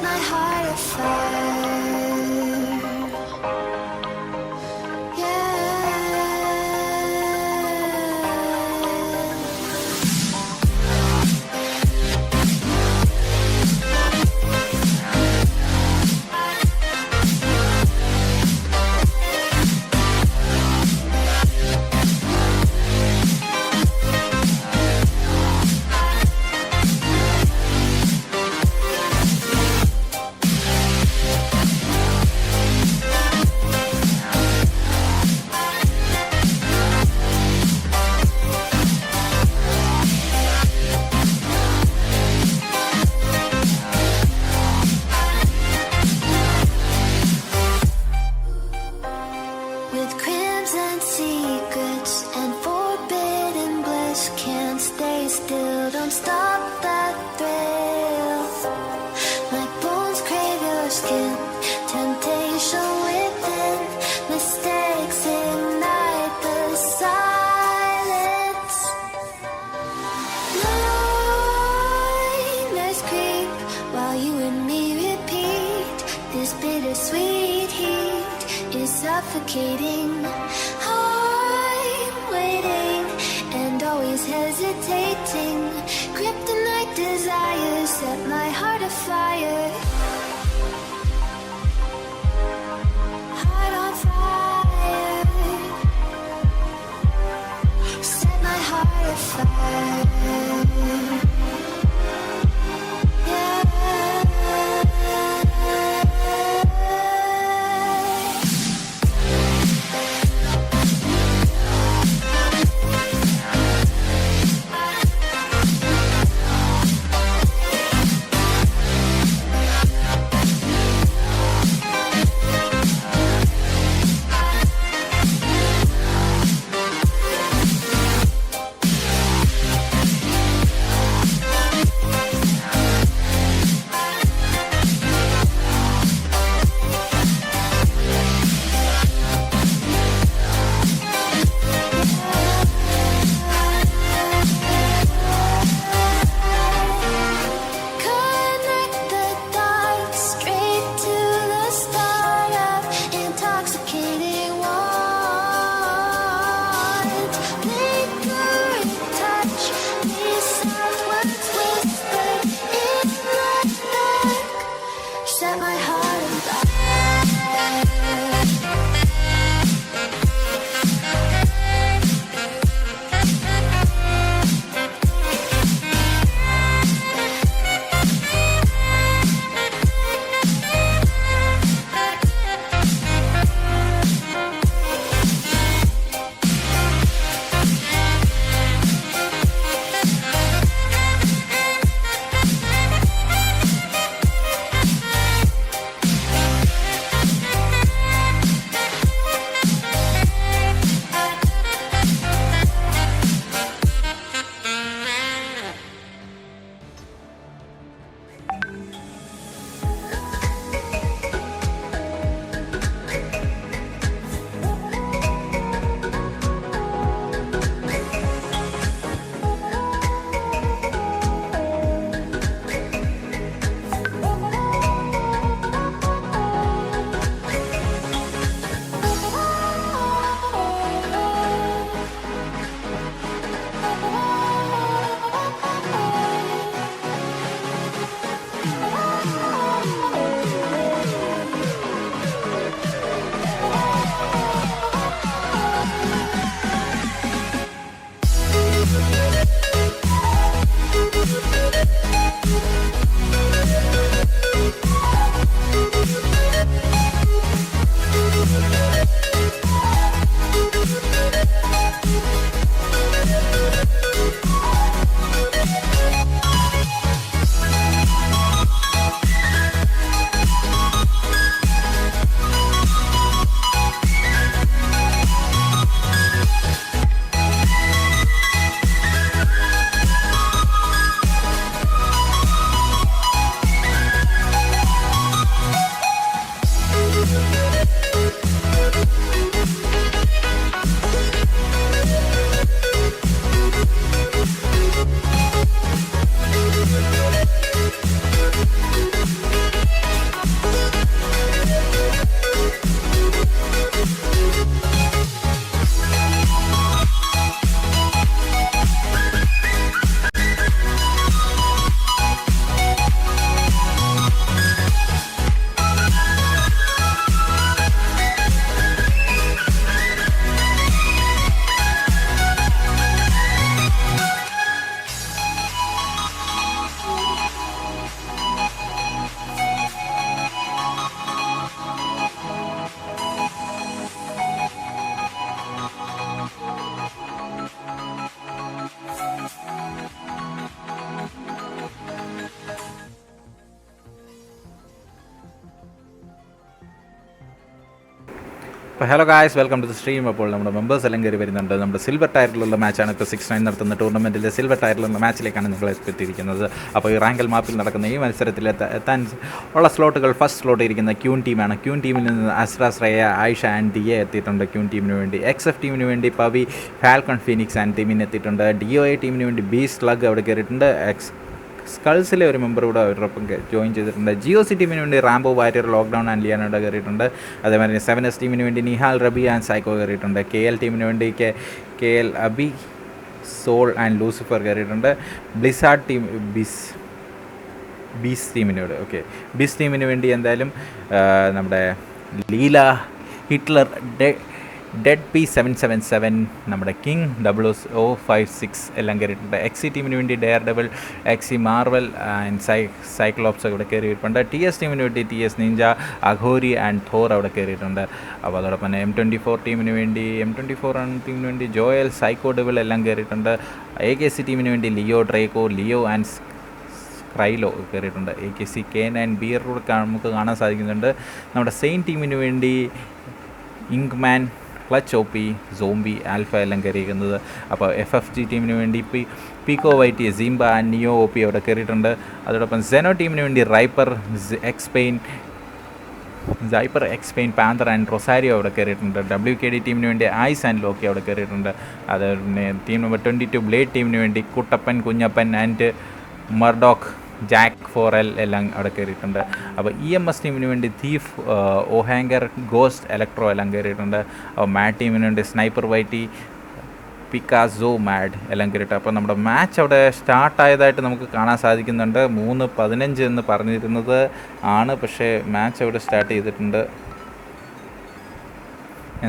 my heart afire. With crimson secrets and forbidden bliss, can't stay still, don't stop that thrill. Like bones crave your skin, temptation within, mistakes ignite the silence. Nightmares creep while you and me repeat this bittersweet heat is suffocating. I'm waiting and always hesitating. Kryptonite desires set my heart afire. Heart on fire. Set my heart afire. Hello guys, welcome to the stream. അപ്പോൾ നമ്മുടെ members എല്ലാം കയറി വരുന്നുണ്ട്. നമ്മുടെ silver ടയറിലുള്ള മാച്ചാണ് ഇപ്പോൾ 6ix9in നടത്തുന്ന ടൂർണമെൻറ്റിലെ silver ടയറിലുള്ള മാച്ചിലേക്കാണ് നിങ്ങൾ എത്തിയിരിക്കുന്നത്. അപ്പോൾ ഈ റാങ്കൽ മാപ്പിൽ നടക്കുന്ന ഈ മത്സരത്തിൽ എത്താൻ ഉള്ള സ്ലോട്ടുകൾ, ഫസ്റ്റ് സ്ലോട്ട് ഇരിക്കുന്ന ക്യൂൻ ടീമാണ്. ക്യൂൻ ടീമിൽ നിന്ന് അസ്ര, ശ്രേയ, ആയിഷ ആൻഡ് ദിയ എത്തിയിട്ടുണ്ട് ക്യൂൻ ടീമിന് വേണ്ടി. XF ടീമിന് വേണ്ടി പവി, ഫാൽക്കൺ, ഫീനിക്സ് ആൻഡ് ടീമിന് എത്തിയിട്ടുണ്ട്. DOA ടീമിന് വേണ്ടി ബി സ്ലഗ് അവിടെ കയറിയിട്ടുണ്ട്. സ്കൾസിലെ ഒരു മെമ്പർ കൂടെ അവരോടൊപ്പം ജോയിൻ ചെയ്തിട്ടുണ്ട്. GOC ടീമിന് വേണ്ടി റാംബോ, വാരിയർ, ലോക്ക്ഡൗൺ ആൻഡ് ലിയാനോടെ കയറിയിട്ടുണ്ട്. അതേമാതിരി 7S ടീമിന് വേണ്ടി നിഹാൽ, റബി ആൻഡ് സൈക്കോ കയറിയിട്ടുണ്ട്. KL ടീമിന് വേണ്ടി KL, Abi, Soul and Lucifer കയറിയിട്ടുണ്ട്. ബ്ലിസാർഡ് ടീം ബീസ് ടീമിന് വേണ്ടി എന്തായാലും നമ്മുടെ ലീല, ഹിറ്റ്ലർ, ഡെഡ് P777, നമ്മുടെ കിങ് 0056 എല്ലാം കയറിയിട്ടുണ്ട്. XC ടീമിന് വേണ്ടി dare double, XC Marvel and Cyclops അവിടെ കയറിയിട്ടുണ്ട്. TS ടീമിന് വേണ്ടി TS നിഞ്ച, അഘോരി ആൻഡ് തോർ അവിടെ കയറിയിട്ടുണ്ട്. അപ്പോൾ അതോടൊപ്പം തന്നെ M24 ടീമിന് വേണ്ടി ജോയൽ, സൈക്കോ ഡബിൾ എല്ലാം കയറിയിട്ടുണ്ട്. AKC ടീമിന് വേണ്ടി ലിയോ, ഡ്രേക്കോ, ലിയോ ആൻഡ് ക്രൈലോ കയറിയിട്ടുണ്ട്. AKC K9 ബിയർ കൂടെ നമുക്ക് കാണാൻ സാധിക്കുന്നുണ്ട്. നമ്മുടെ സെയിൻ ടീമിന് വേണ്ടി ഇങ്ക്മാൻ, ക്ലച്ച് OP, സോംബി, ആൽഫ എല്ലാം കയറിയിരിക്കുന്നത്. അപ്പോൾ FFG ടീമിന് വേണ്ടി പീക്കോ വൈറ്റി, സീംബ ആൻഡ് നിയോ OP അവിടെ കയറിയിട്ടുണ്ട്. അതോടൊപ്പം സെനോ ടീമിന് വേണ്ടി റൈപ്പർ, എക്സ്പെയിൻ, പാന്തർ ആൻഡ് റൊസാരിയോ അവിടെ കയറിയിട്ടുണ്ട്. WKD ടീമിന് വേണ്ടി ഐസ് ആൻഡ് ലോക്കി അവിടെ കയറിയിട്ടുണ്ട്. അതുപോലെ ടീം നമ്പർ 22 ബ്ലേഡ് ടീമിന് വേണ്ടി Kuttappan, Kunjappan and Murdoch, Jack 4L എല്ലാം അവിടെ കയറിയിട്ടുണ്ട്. അപ്പോൾ EMS ടീമിന് വേണ്ടി തീഫ്, ഓഹാങ്കർ, ഗോസ്റ്റ്, ഇലക്ട്രോ എല്ലാം കയറിയിട്ടുണ്ട്. അപ്പോൾ മാഡ് ടീമിന് വേണ്ടി സ്നൈപ്പർ വൈറ്റി, പിക്കാസോ, മാഡ് എല്ലാം കയറിയിട്ട്. അപ്പോൾ നമ്മുടെ മാച്ച് അവിടെ സ്റ്റാർട്ടായതായിട്ട് നമുക്ക് കാണാൻ സാധിക്കുന്നുണ്ട്. 3:15 എന്ന് പറഞ്ഞിരുന്നത് ആണ്, പക്ഷേ മാച്ച് അവിടെ സ്റ്റാർട്ട് ചെയ്തിട്ടുണ്ട്.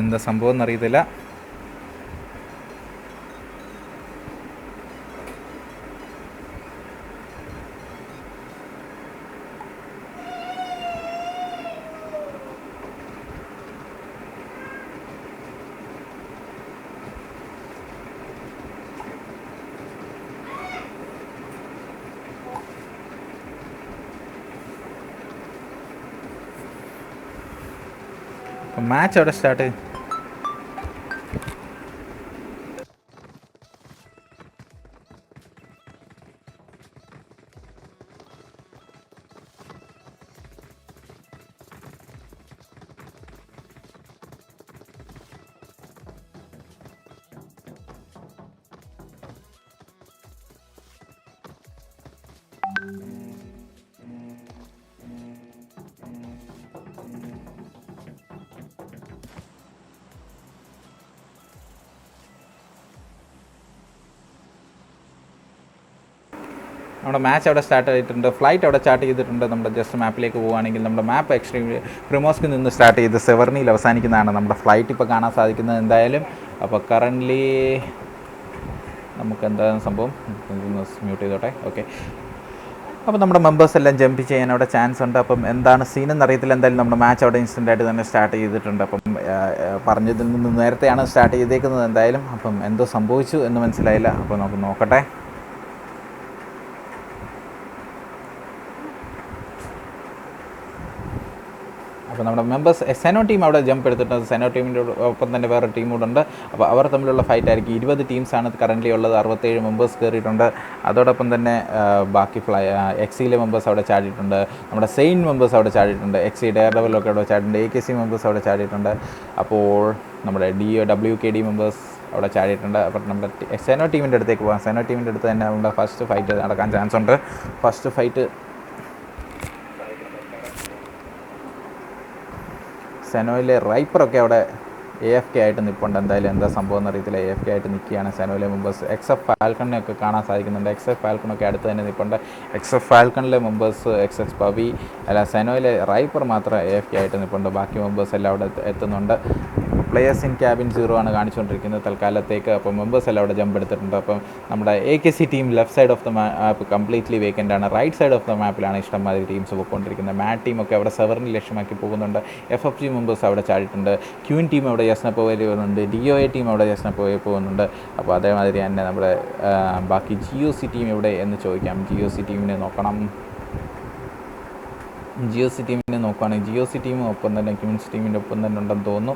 എന്താ സംഭവം എന്നറിയത്തില്ല. അപ്പം മാച്ച് അവിടെ സ്റ്റാർട്ട് നമ്മുടെ മാച്ച് അവിടെ സ്റ്റാർട്ട് ചെയ്തിട്ടുണ്ട്. ഫ്ലൈറ്റ് അവിടെ സ്റ്റാർട്ട് ചെയ്തിട്ടുണ്ട്. നമ്മുടെ ജസ്റ്റ് മാപ്പിലേക്ക് പോവുകയാണെങ്കിൽ നമ്മുടെ മാപ്പ് എക്സ്ട്രീം പ്രിമോസ്കിൽ നിന്ന് സ്റ്റാർട്ട് ചെയ്ത് സെവർണിയിൽ അവസാനിക്കുന്നതാണ് നമ്മുടെ ഫ്ലൈറ്റ് ഇപ്പോൾ കാണാൻ സാധിക്കുന്നത് എന്തായാലും. അപ്പോൾ കറൻ്റ്ലി നമുക്ക് എന്താണ് സംഭവം, മ്യൂട്ട് ചെയ്തോട്ടെ. ഓക്കെ, അപ്പോൾ നമ്മുടെ മെമ്പേഴ്സ് എല്ലാം ജമ്പ് ചെയ്യാൻ അവിടെ ചാൻസ് ഉണ്ട്. അപ്പം എന്താണ് സീനെന്ന് അറിയത്തില്ല. എന്തായാലും നമ്മുടെ മാച്ച് അവിടെ ഇൻസ്റ്റൻ്റായിട്ട് തന്നെ സ്റ്റാർട്ട് ചെയ്തിട്ടുണ്ട്. അപ്പം പറഞ്ഞതിൽ നിന്ന് നേരത്തെയാണ് സ്റ്റാർട്ട് ചെയ്തേക്കുന്നത് എന്തായാലും. അപ്പം എന്തോ സംഭവിച്ചു എന്ന് മനസ്സിലായില്ല. അപ്പോൾ നമുക്ക് നോക്കട്ടെ. അപ്പോൾ നമ്മുടെ മെമ്പേഴ്സ് സെനോ ടീം അവിടെ ജമ്പ് എടുത്തിട്ടുണ്ട്. സെനോ ടീമിൻ്റെ ഒപ്പം തന്നെ വേറെ ടീം കൂടെ ഉണ്ട്. അപ്പോൾ അവർ തമ്മിലുള്ള ഫൈറ്റ് ആയിരിക്കും. 20 ടീംസാണ് കറൻ്റ്ലി ഉള്ളത്. 67 മെമ്പേഴ്സ് കയറിയിട്ടുണ്ട്. അതോടൊപ്പം തന്നെ ബാക്കി XCയിലെ മെമ്പേഴ്സ് അവിടെ ചാടിയിട്ടുണ്ട്. നമ്മുടെ സെയിൻ മെമ്പേഴ്സ് അവിടെ ചാടിയിട്ടുണ്ട്. XC ഡെയർ ലെവലൊക്കെ അവിടെ ചാടിയിട്ടുണ്ട്. AKC മെമ്പേഴ്സ് അവിടെ ചാടിയിട്ടുണ്ട്. അപ്പോൾ നമ്മുടെ WKD മെമ്പേഴ്സ് അവിടെ ചാടിയിട്ടുണ്ട്. അപ്പോൾ നമ്മുടെ സെനോ ടീമിൻ്റെ അടുത്തേക്ക് പോകാം. സെനോ ടീമിൻ്റെ അടുത്ത് തന്നെ നമ്മുടെ ഫസ്റ്റ് ഫൈറ്റ് നടക്കാൻ ചാൻസ് ഉണ്ട്. ഫസ്റ്റ് ഫൈറ്റ് സെനോയിലെ റൈപ്പറൊക്കെ അവിടെ AFK ആയിട്ട് നിൽപ്പുണ്ട്. എന്തായാലും എന്താ സംഭവം എന്നറിയത്തില്ല. AFK ആയിട്ട് നിൽക്കുകയാണ് സെനോയിലെ മെമ്പേഴ്സ്. XF ഫാൽക്കണിനെയൊക്കെ കാണാൻ സാധിക്കുന്നുണ്ട്. XF ഫാൽക്കണൊക്കെ അടുത്ത് തന്നെ നിൽപ്പുണ്ട്. XF ഫാൽക്കണിലെ മെമ്പേഴ്സ് XX പവി സെനോയിലെ റൈപ്പർ മാത്രം AFK ആയിട്ട് നിൽപ്പുണ്ട്. ബാക്കി മെമ്പേഴ്സ് എല്ലാം അവിടെ എത്തുന്നുണ്ട്. പ്ലേയേഴ്സ് ഇൻ ക്യാബിൻ 0 ആണ് കാണിച്ചുകൊണ്ടിരിക്കുന്നത് തൽക്കാലത്തേക്ക്. അപ്പോൾ മെമ്പേഴ്സ് എല്ലാം അവിടെ ജമ്പ് എടുത്തിട്ടുണ്ട്. അപ്പം നമ്മുടെ AKC team left side of the map completely vacant ആണ്. റൈറ്റ് സൈഡ് ഓഫ് ദ മാപ്പിലാണ് ഇഷ്ടംമാതിരി ടീംസ് പോയിക്കൊണ്ടിരിക്കുന്നത്. മാഡ് ടീമൊക്കെ അവിടെ സെവറിന് ലക്ഷ്യമാക്കി പോകുന്നുണ്ട്. FFG മെമ്പേഴ്സ് അവിടെ ചാടിയിട്ടുണ്ട്. ക്യൂൻ ടീം അവിടെ യസ്നപ്പോയിൽ പോകുന്നുണ്ട്. DOA ടീം അവിടെ യസ്നപ്പോയിൽ പോകുന്നുണ്ട്. അപ്പോൾ അതേമാതിരി തന്നെ നമ്മുടെ ബാക്കി GOC ടീം എവിടെ എന്ന് ചോദിക്കാം. GOC ടീമിനെ നോക്കണം. GOC ടീമിനെ നോക്കുകയാണെങ്കിൽ GOC ടീം ഒപ്പം തന്നെ ക്യൂൻസ് ടീമിൻ്റെ ഒപ്പം തന്നെ ഉണ്ടെന്ന് തോന്നുന്നു.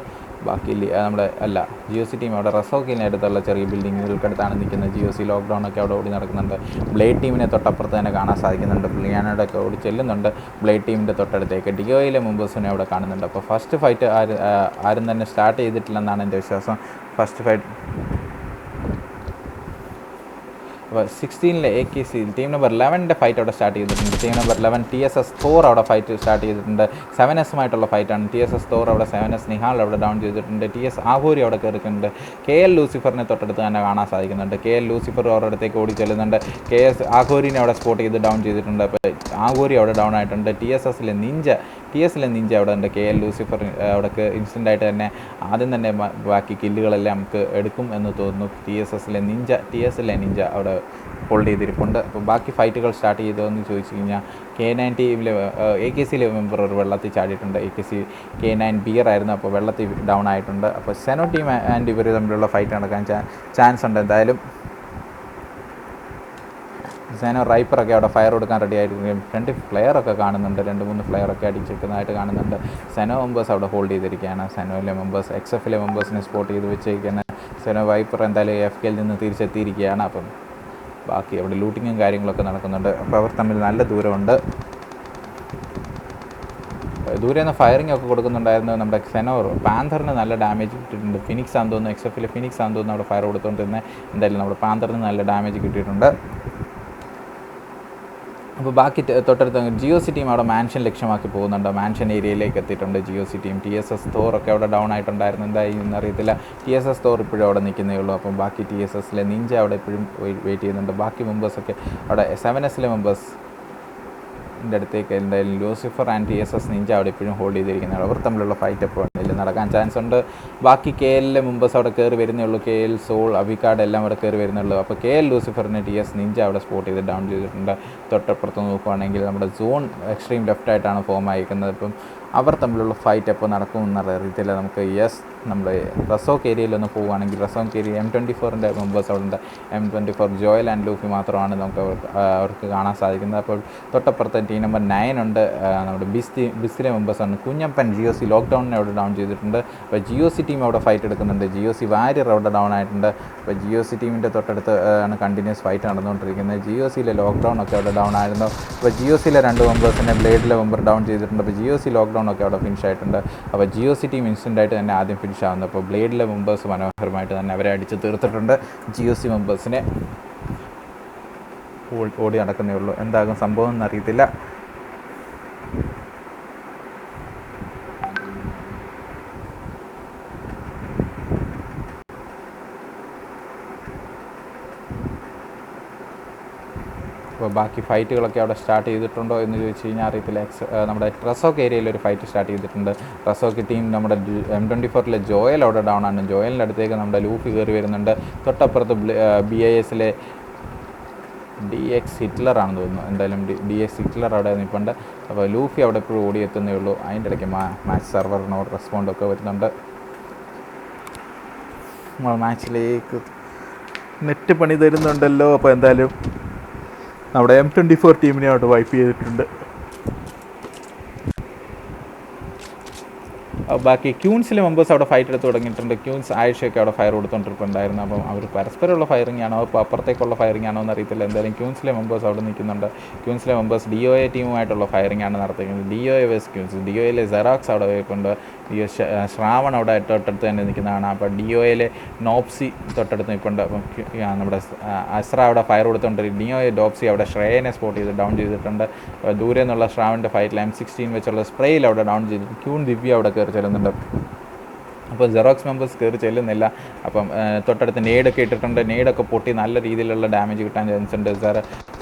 ബാക്കി നമ്മുടെ അല്ല GOC ടീം അവിടെ റസോക്കിന് അടുത്തുള്ള ചെറിയ ബിൽഡിങ്ങുകൾക്കടുത്താണ് നിൽക്കുന്നത്. GOC ലോക്ക്ഡൗൺ ഒക്കെ അവിടെ ഓടി നടക്കുന്നുണ്ട്. ബ്ലേഡ് ടീമിനെ തൊട്ടപ്പുറത്ത് തന്നെ കാണാൻ സാധിക്കുന്നുണ്ട്. ബ്ലിയാനോടൊക്കെ ഓടി ചെല്ലുന്നുണ്ട് ബ്ലേഡ് ടീമിൻ്റെ തൊട്ടടുത്തേക്ക്. ഡിയോയിലെ മെമ്പേഴ്സിനെ അവിടെ കാണുന്നുണ്ട്. അപ്പോൾ ഫസ്റ്റ് ഫൈറ്റ് ആരും തന്നെ സ്റ്റാർട്ട് ചെയ്തിട്ടില്ലെന്നാണ് എൻ്റെ വിശ്വാസം. ഫസ്റ്റ് ഫൈറ്റ് അപ്പോൾ 16-ലെ AKC ടീം നമ്പർ 11ൻ്റെ ഫൈറ്റ് അവിടെ സ്റ്റാർട്ട് ചെയ്തിട്ടുണ്ട്. ടീം നമ്പർ 11 TSS തോർ അവിടെ ഫൈറ്റ് സ്റ്റാർട്ട് ചെയ്തിട്ടുണ്ട്. 7S ഫൈറ്റാണ്. TSS തോർ അവിടെ 7S നിഹാൽ അവിടെ ഡൗൺ ചെയ്തിട്ടുണ്ട്. TS ആഘോരി അവിടെ കയറിയിട്ടുണ്ട്. KL ലൂസിഫറിനെ തൊട്ടടുത്ത് തന്നെ കാണാൻ സാധിക്കുന്നുണ്ട്. KL ലൂസിഫർ അവരുടെ അടുത്തേക്ക് ഓടി ചെല്ലുന്നുണ്ട്. KS ആഘോരിനെ അവിടെ സ്പോട്ട് ചെയ്ത് ഡൗൺ ചെയ്തിട്ടുണ്ട്. അപ്പോൾ ആഘോരി അവിടെ ഡൗൺ ആയിട്ടുണ്ട്. TSSലെ നിഞ്ച അവിടെ ഉണ്ട്. KL ലൂസിഫർ അവിടെ ഇൻസ്റ്റൻ്റ് ആയിട്ട് തന്നെ ആദ്യം തന്നെ ബാക്കി കില്ലുകളെല്ലാം നമുക്ക് എടുക്കും എന്ന് തോന്നുന്നു. TSSലെ നിഞ്ച അവിടെ ഹോൾഡ് ചെയ്തിരിപ്പുണ്ട്. അപ്പോൾ ബാക്കി ഫൈറ്റുകൾ സ്റ്റാർട്ട് ചെയ്തതെന്ന് ചോദിച്ചു കഴിഞ്ഞാൽ K9 ടീമിലെ AKCയിലെ മെമ്പർ ഒരു വെള്ളത്തിൽ ചാടിയിട്ടുണ്ട്. AKC K9 ബിയർ ആയിരുന്നു, അപ്പോൾ വെള്ളത്തിൽ ഡൗൺ ആയിട്ടുണ്ട്. അപ്പോൾ സെനോ ടീം ആൻഡ് ഇവർ തമ്മിലുള്ള ഫൈറ്റ് നടക്കാൻ ചാൻസ് ഉണ്ട്. എന്തായാലും സെനോ റൈപ്പറൊക്കെ അവിടെ ഫയർ കൊടുക്കാൻ റെഡി ആയിരിക്കും. ഫ്രണ്ട് ഫ്ലെയറൊക്കെ കാണുന്നുണ്ട്. 2-3 ഫ്ലെയറൊക്കെ അടിച്ചിരിക്കുന്നതായിട്ട് കാണുന്നുണ്ട്. സെനോ മെമ്പേഴ്സ് അവിടെ ഹോൾഡ് ചെയ്തിരിക്കുകയാണ്. സെനോയിലെ മെമ്പേഴ്സ് XFലെ മെമ്പേഴ്സിനെ സ്പോട്ട് ചെയ്ത് വെച്ചിരിക്കുകയാണ്. സെനോ വൈപ്പർ എന്തായാലും FKയിൽ നിന്ന് തിരിച്ചെത്തിയിരിക്കുകയാണ്. അപ്പം ബാക്കി അവിടെ ലൂട്ടിങ്ങും കാര്യങ്ങളൊക്കെ നടക്കുന്നുണ്ട്. അപ്പോൾ അവർ തമ്മിൽ നല്ല ദൂരമുണ്ട്. ദൂരെ നിന്ന് ഫയറിംഗ് ഒക്കെ കൊടുക്കുന്നുണ്ടായിരുന്നു. നമ്മുടെ സെനോ പാന്തറിന് നല്ല ഡാമേജ് കിട്ടിയിട്ടുണ്ട്. ഫിനിക്സ് ആണെന്ന് തോന്നുന്നു, XFലെ ഫിനിക്സ് ആണെന്ന് തോന്നുന്നു അവിടെ ഫയർ കൊടുത്തുകൊണ്ടിരുന്നത്. എന്തായാലും നമ്മുടെ പാന്തറിന് നല്ല ഡാമേജ് കിട്ടിയിട്ടുണ്ട്. അപ്പോൾ ബാക്കി തൊട്ടടുത്ത് GOC ടീം അവിടെ മാൻഷൻ ലക്ഷ്യമാക്കി പോകുന്നുണ്ട്. മാൻഷൻ ഏരിയയിലേക്ക് എത്തിയിട്ടുണ്ട് GOC ടീം. TSS തോറൊക്കെ അവിടെ ഡൗൺ ആയിട്ടുണ്ടായിരുന്നു. എന്തായി എന്നറിയത്തില്ല. TSS തോർ ഇപ്പോഴും അവിടെ നിൽക്കുന്നേ ഉള്ളൂ. അപ്പം ബാക്കി TSSലെ നിഞ്ച അവിടെ ഇപ്പോഴും വെയിറ്റ് ചെയ്യുന്നുണ്ട്. ബാക്കി മെമ്പേഴ്സൊക്കെ അവിടെ 7Sലെ മെമ്പേഴ്സ് അടുത്തേക്ക് എന്തായാലും ലൂസിഫർ ആൻഡ് TSS നിഞ്ച അവിടെ ഇപ്പോഴും ഹോൾഡ് ചെയ്തിരിക്കുന്നത്. അവർ തമ്മിലുള്ള ഫൈറ്റ് എപ്പോൾ നടക്കാൻ ചാൻസ് ഉണ്ട്. ബാക്കി KLലെ മെമ്പേഴ്സ് അവിടെ കയറി വരുന്നേ ഉള്ളൂ. KL സോൾ അവിക്കാട് എല്ലാം അവിടെ കയറി വരുന്നുള്ളൂ. അപ്പോൾ KL ലൂസിഫറിനെ TS നിഞ്ച അവിടെ സ്പോട്ട് ചെയ്ത് ഡൗൺ ചെയ്തിട്ടുണ്ട്. തൊട്ടപ്പുറത്ത് നോക്കുകയാണെങ്കിൽ നമ്മുടെ സോൺ എക്സ്ട്രീം ലെഫ്റ്റായിട്ടാണ് ഫോം ആയിരിക്കുന്നത്. ഇപ്പം അവർ തമ്മിലുള്ള ഫൈറ്റ് എപ്പോൾ നടക്കുമെന്നുള്ള അറിയത്തില്ല. നമുക്ക് നമ്മുടെ റസോക്ക് ഏരിയയിലൊന്ന് പോവുകയാണെങ്കിൽ റസോക്ക് ഏരിയ M24ൻ്റെ മെമ്പേഴ്സ് അവിടെ ഉണ്ട്. M24 ജോയൽ ആൻഡ് ലൂഫി മാത്രമാണ് നമുക്ക് അവർക്ക് കാണാൻ സാധിക്കുന്നത്. അപ്പോൾ തൊട്ടപ്പുറത്ത് ടീം നമ്പർ 9 ഉണ്ട്. നമ്മുടെ ബിസിലെ മെമ്പേഴ്സാണ്. കുഞ്ഞപ്പൻ GOC ലോക്ക്ഡൗണിനെ അവിടെ ഡൗൺ ചെയ്തിട്ടുണ്ട്. അപ്പോൾ GOC ടീം അവിടെ ഫൈറ്റ് എടുക്കുന്നുണ്ട്. GOC വാരിയർ അവിടെ ഡൗൺ ആയിട്ടുണ്ട്. അപ്പോൾ GOC ടീമിൻ്റെ തൊട്ടടുത്ത് ആണ് കണ്ടിന്യൂസ് ഫൈറ്റ് നടന്നുകൊണ്ടിരിക്കുന്നത്. GOCയിലെ ലോക്ക്ഡൗൺ ഒക്കെ അവിടെ ഡൗൺ ആയിരുന്നു. അപ്പോൾ GOCയിലെ 2 മെമ്പേഴ്സിനെ ബ്ലേഡിലെ മെമ്പർ ഡൗൺ ചെയ്തിട്ടുണ്ട്. അപ്പോൾ GOC ലോക്ക്ഡൗൺ ഒക്കെ അവിടെ ഫിനിഷ് ആയിട്ടുണ്ട്. അപ്പോൾ GOC ടീം ഇൻസ്റ്റൻ്റായിട്ട് തന്നെ ആദ്യം ഫിനിഷ് ആവുന്നത്. അപ്പോൾ ബ്ലേഡിലെ മെമ്പേഴ്സ് മനോഹരമായിട്ട് തന്നെ അവരെ അടിച്ച് തീർത്തിട്ടുണ്ട്. GOC മെമ്പേഴ്സിനെ ഓടി നടക്കുന്നേ ഉള്ളൂ. എന്താകും സംഭവം എന്നറിയത്തില്ല. അപ്പോൾ ബാക്കി ഫൈറ്റുകളൊക്കെ അവിടെ സ്റ്റാർട്ട് ചെയ്തിട്ടുണ്ടോ എന്ന് ചോദിച്ചു കഴിഞ്ഞാൽ അറിയത്തില്ല. നമ്മുടെ റസോക്ക് ഏരിയയിൽ ഒരു ഫൈറ്റ് സ്റ്റാർട്ട് ചെയ്തിട്ടുണ്ട്. റസോക്ക് ടീം നമ്മുടെ M24ലെ ജോയൽ അവിടെ ഡൗൺ ആണ്. ജോയലിൻ്റെ അടുത്തേക്ക് നമ്മുടെ ലൂഫി കയറി വരുന്നുണ്ട്. തൊട്ടപ്പുറത്ത് BISലെ DX ഹിറ്റ്ലറാണെന്ന് തോന്നുന്നു. എന്തായാലും DX ഹിറ്റ്ലർ അവിടെ നിൽപ്പുണ്ട്. അപ്പോൾ ലൂഫി അവിടെ എപ്പോഴും ഓടിയെത്തുന്നേ ഉള്ളൂ. അതിൻ്റെ ഇടയ്ക്ക് മാച്ച് സെർവറിനോട് റെസ്പോണ്ടൊക്കെ വരുന്നുണ്ട്. മാച്ചിലേക്ക് നെറ്റ് പണി തരുന്നുണ്ടല്ലോ. അപ്പോൾ എന്തായാലും നമ്മുടെ M24 ടീമിനെ അവിടെ വൈപ്പ് ചെയ്തിട്ടുണ്ട്. ബാക്കി ക്യൂൻസിലെ മെമ്പേഴ്സ് അവിടെ ഫൈറ്റ് എടുത്ത് തുടങ്ങിയിട്ടുണ്ട്. ക്യൂൻസ് ആയിഷയൊക്കെ അവിടെ ഫയർ കൊടുത്തുകൊണ്ടിരിപ്പുണ്ടായിരുന്നു. അപ്പം അവർ പരസ്പരമുള്ള ഫയറിംഗ് ആണോ ഇപ്പോൾ അപ്പുറത്തേക്കുള്ള ഫയറിംഗ് ആണോ എന്നറിയത്തില്ല. എന്തായാലും ക്യൂൻസിലെ മെമ്പേഴ്സ് അവിടെ നിൽക്കുന്നുണ്ട്. ക്യൂൻസിലെ മെമ്പേഴ്സ് DOA ടീമുമായിട്ടുള്ള ഫയറിംഗ് ആണ് നടത്തിക്കുന്നത്. DOA വേഴ്സ് ക്യൂൻസ്. DOAയിലെ സെറാക്സ് അവിടെ പോയിട്ടുണ്ട്. ശ്രാവൺ അവിടെ തൊട്ടടുത്ത് തന്നെ നിൽക്കുന്നതാണ്. അപ്പോൾ DOAയിലെ നോപ്സി തൊട്ടടുത്ത് നിൽപ്പുണ്ട്. അപ്പം നമ്മുടെ അസ്ര അവിടെ ഫയർ കൊടുത്തുകൊണ്ടിരിക്കും. DOA ഡോപ്സി അവിടെ ശ്രേയനെ സ്പോട്ട് ചെയ്ത് ഡൗൺ ചെയ്തിട്ടുണ്ട്. ദൂരെ നിന്നുള്ള ശ്രാവണിൻ്റെ ഫൈറ്റിൽ M16 വെച്ചുള്ള സ്പ്രേയിൽ അവിടെ ഡൗൺ ചെയ്തിട്ടുണ്ട്. ക്യൂൺ ദിവ്യ അവിടെ കയറി ചെല്ലുന്നുണ്ട്. അപ്പോൾ ജെറോക്സ് മെമ്പേഴ്സ് കയറി ചെല്ലുന്നില്ല. അപ്പം തൊട്ടടുത്ത് നെയ്ഡൊക്കെ ഇട്ടിട്ടുണ്ട്. നെയ്ഡൊക്കെ പൊട്ടി നല്ല രീതിയിലുള്ള ഡാമേജ് കിട്ടാൻ ചാൻസ് ഉണ്ട്.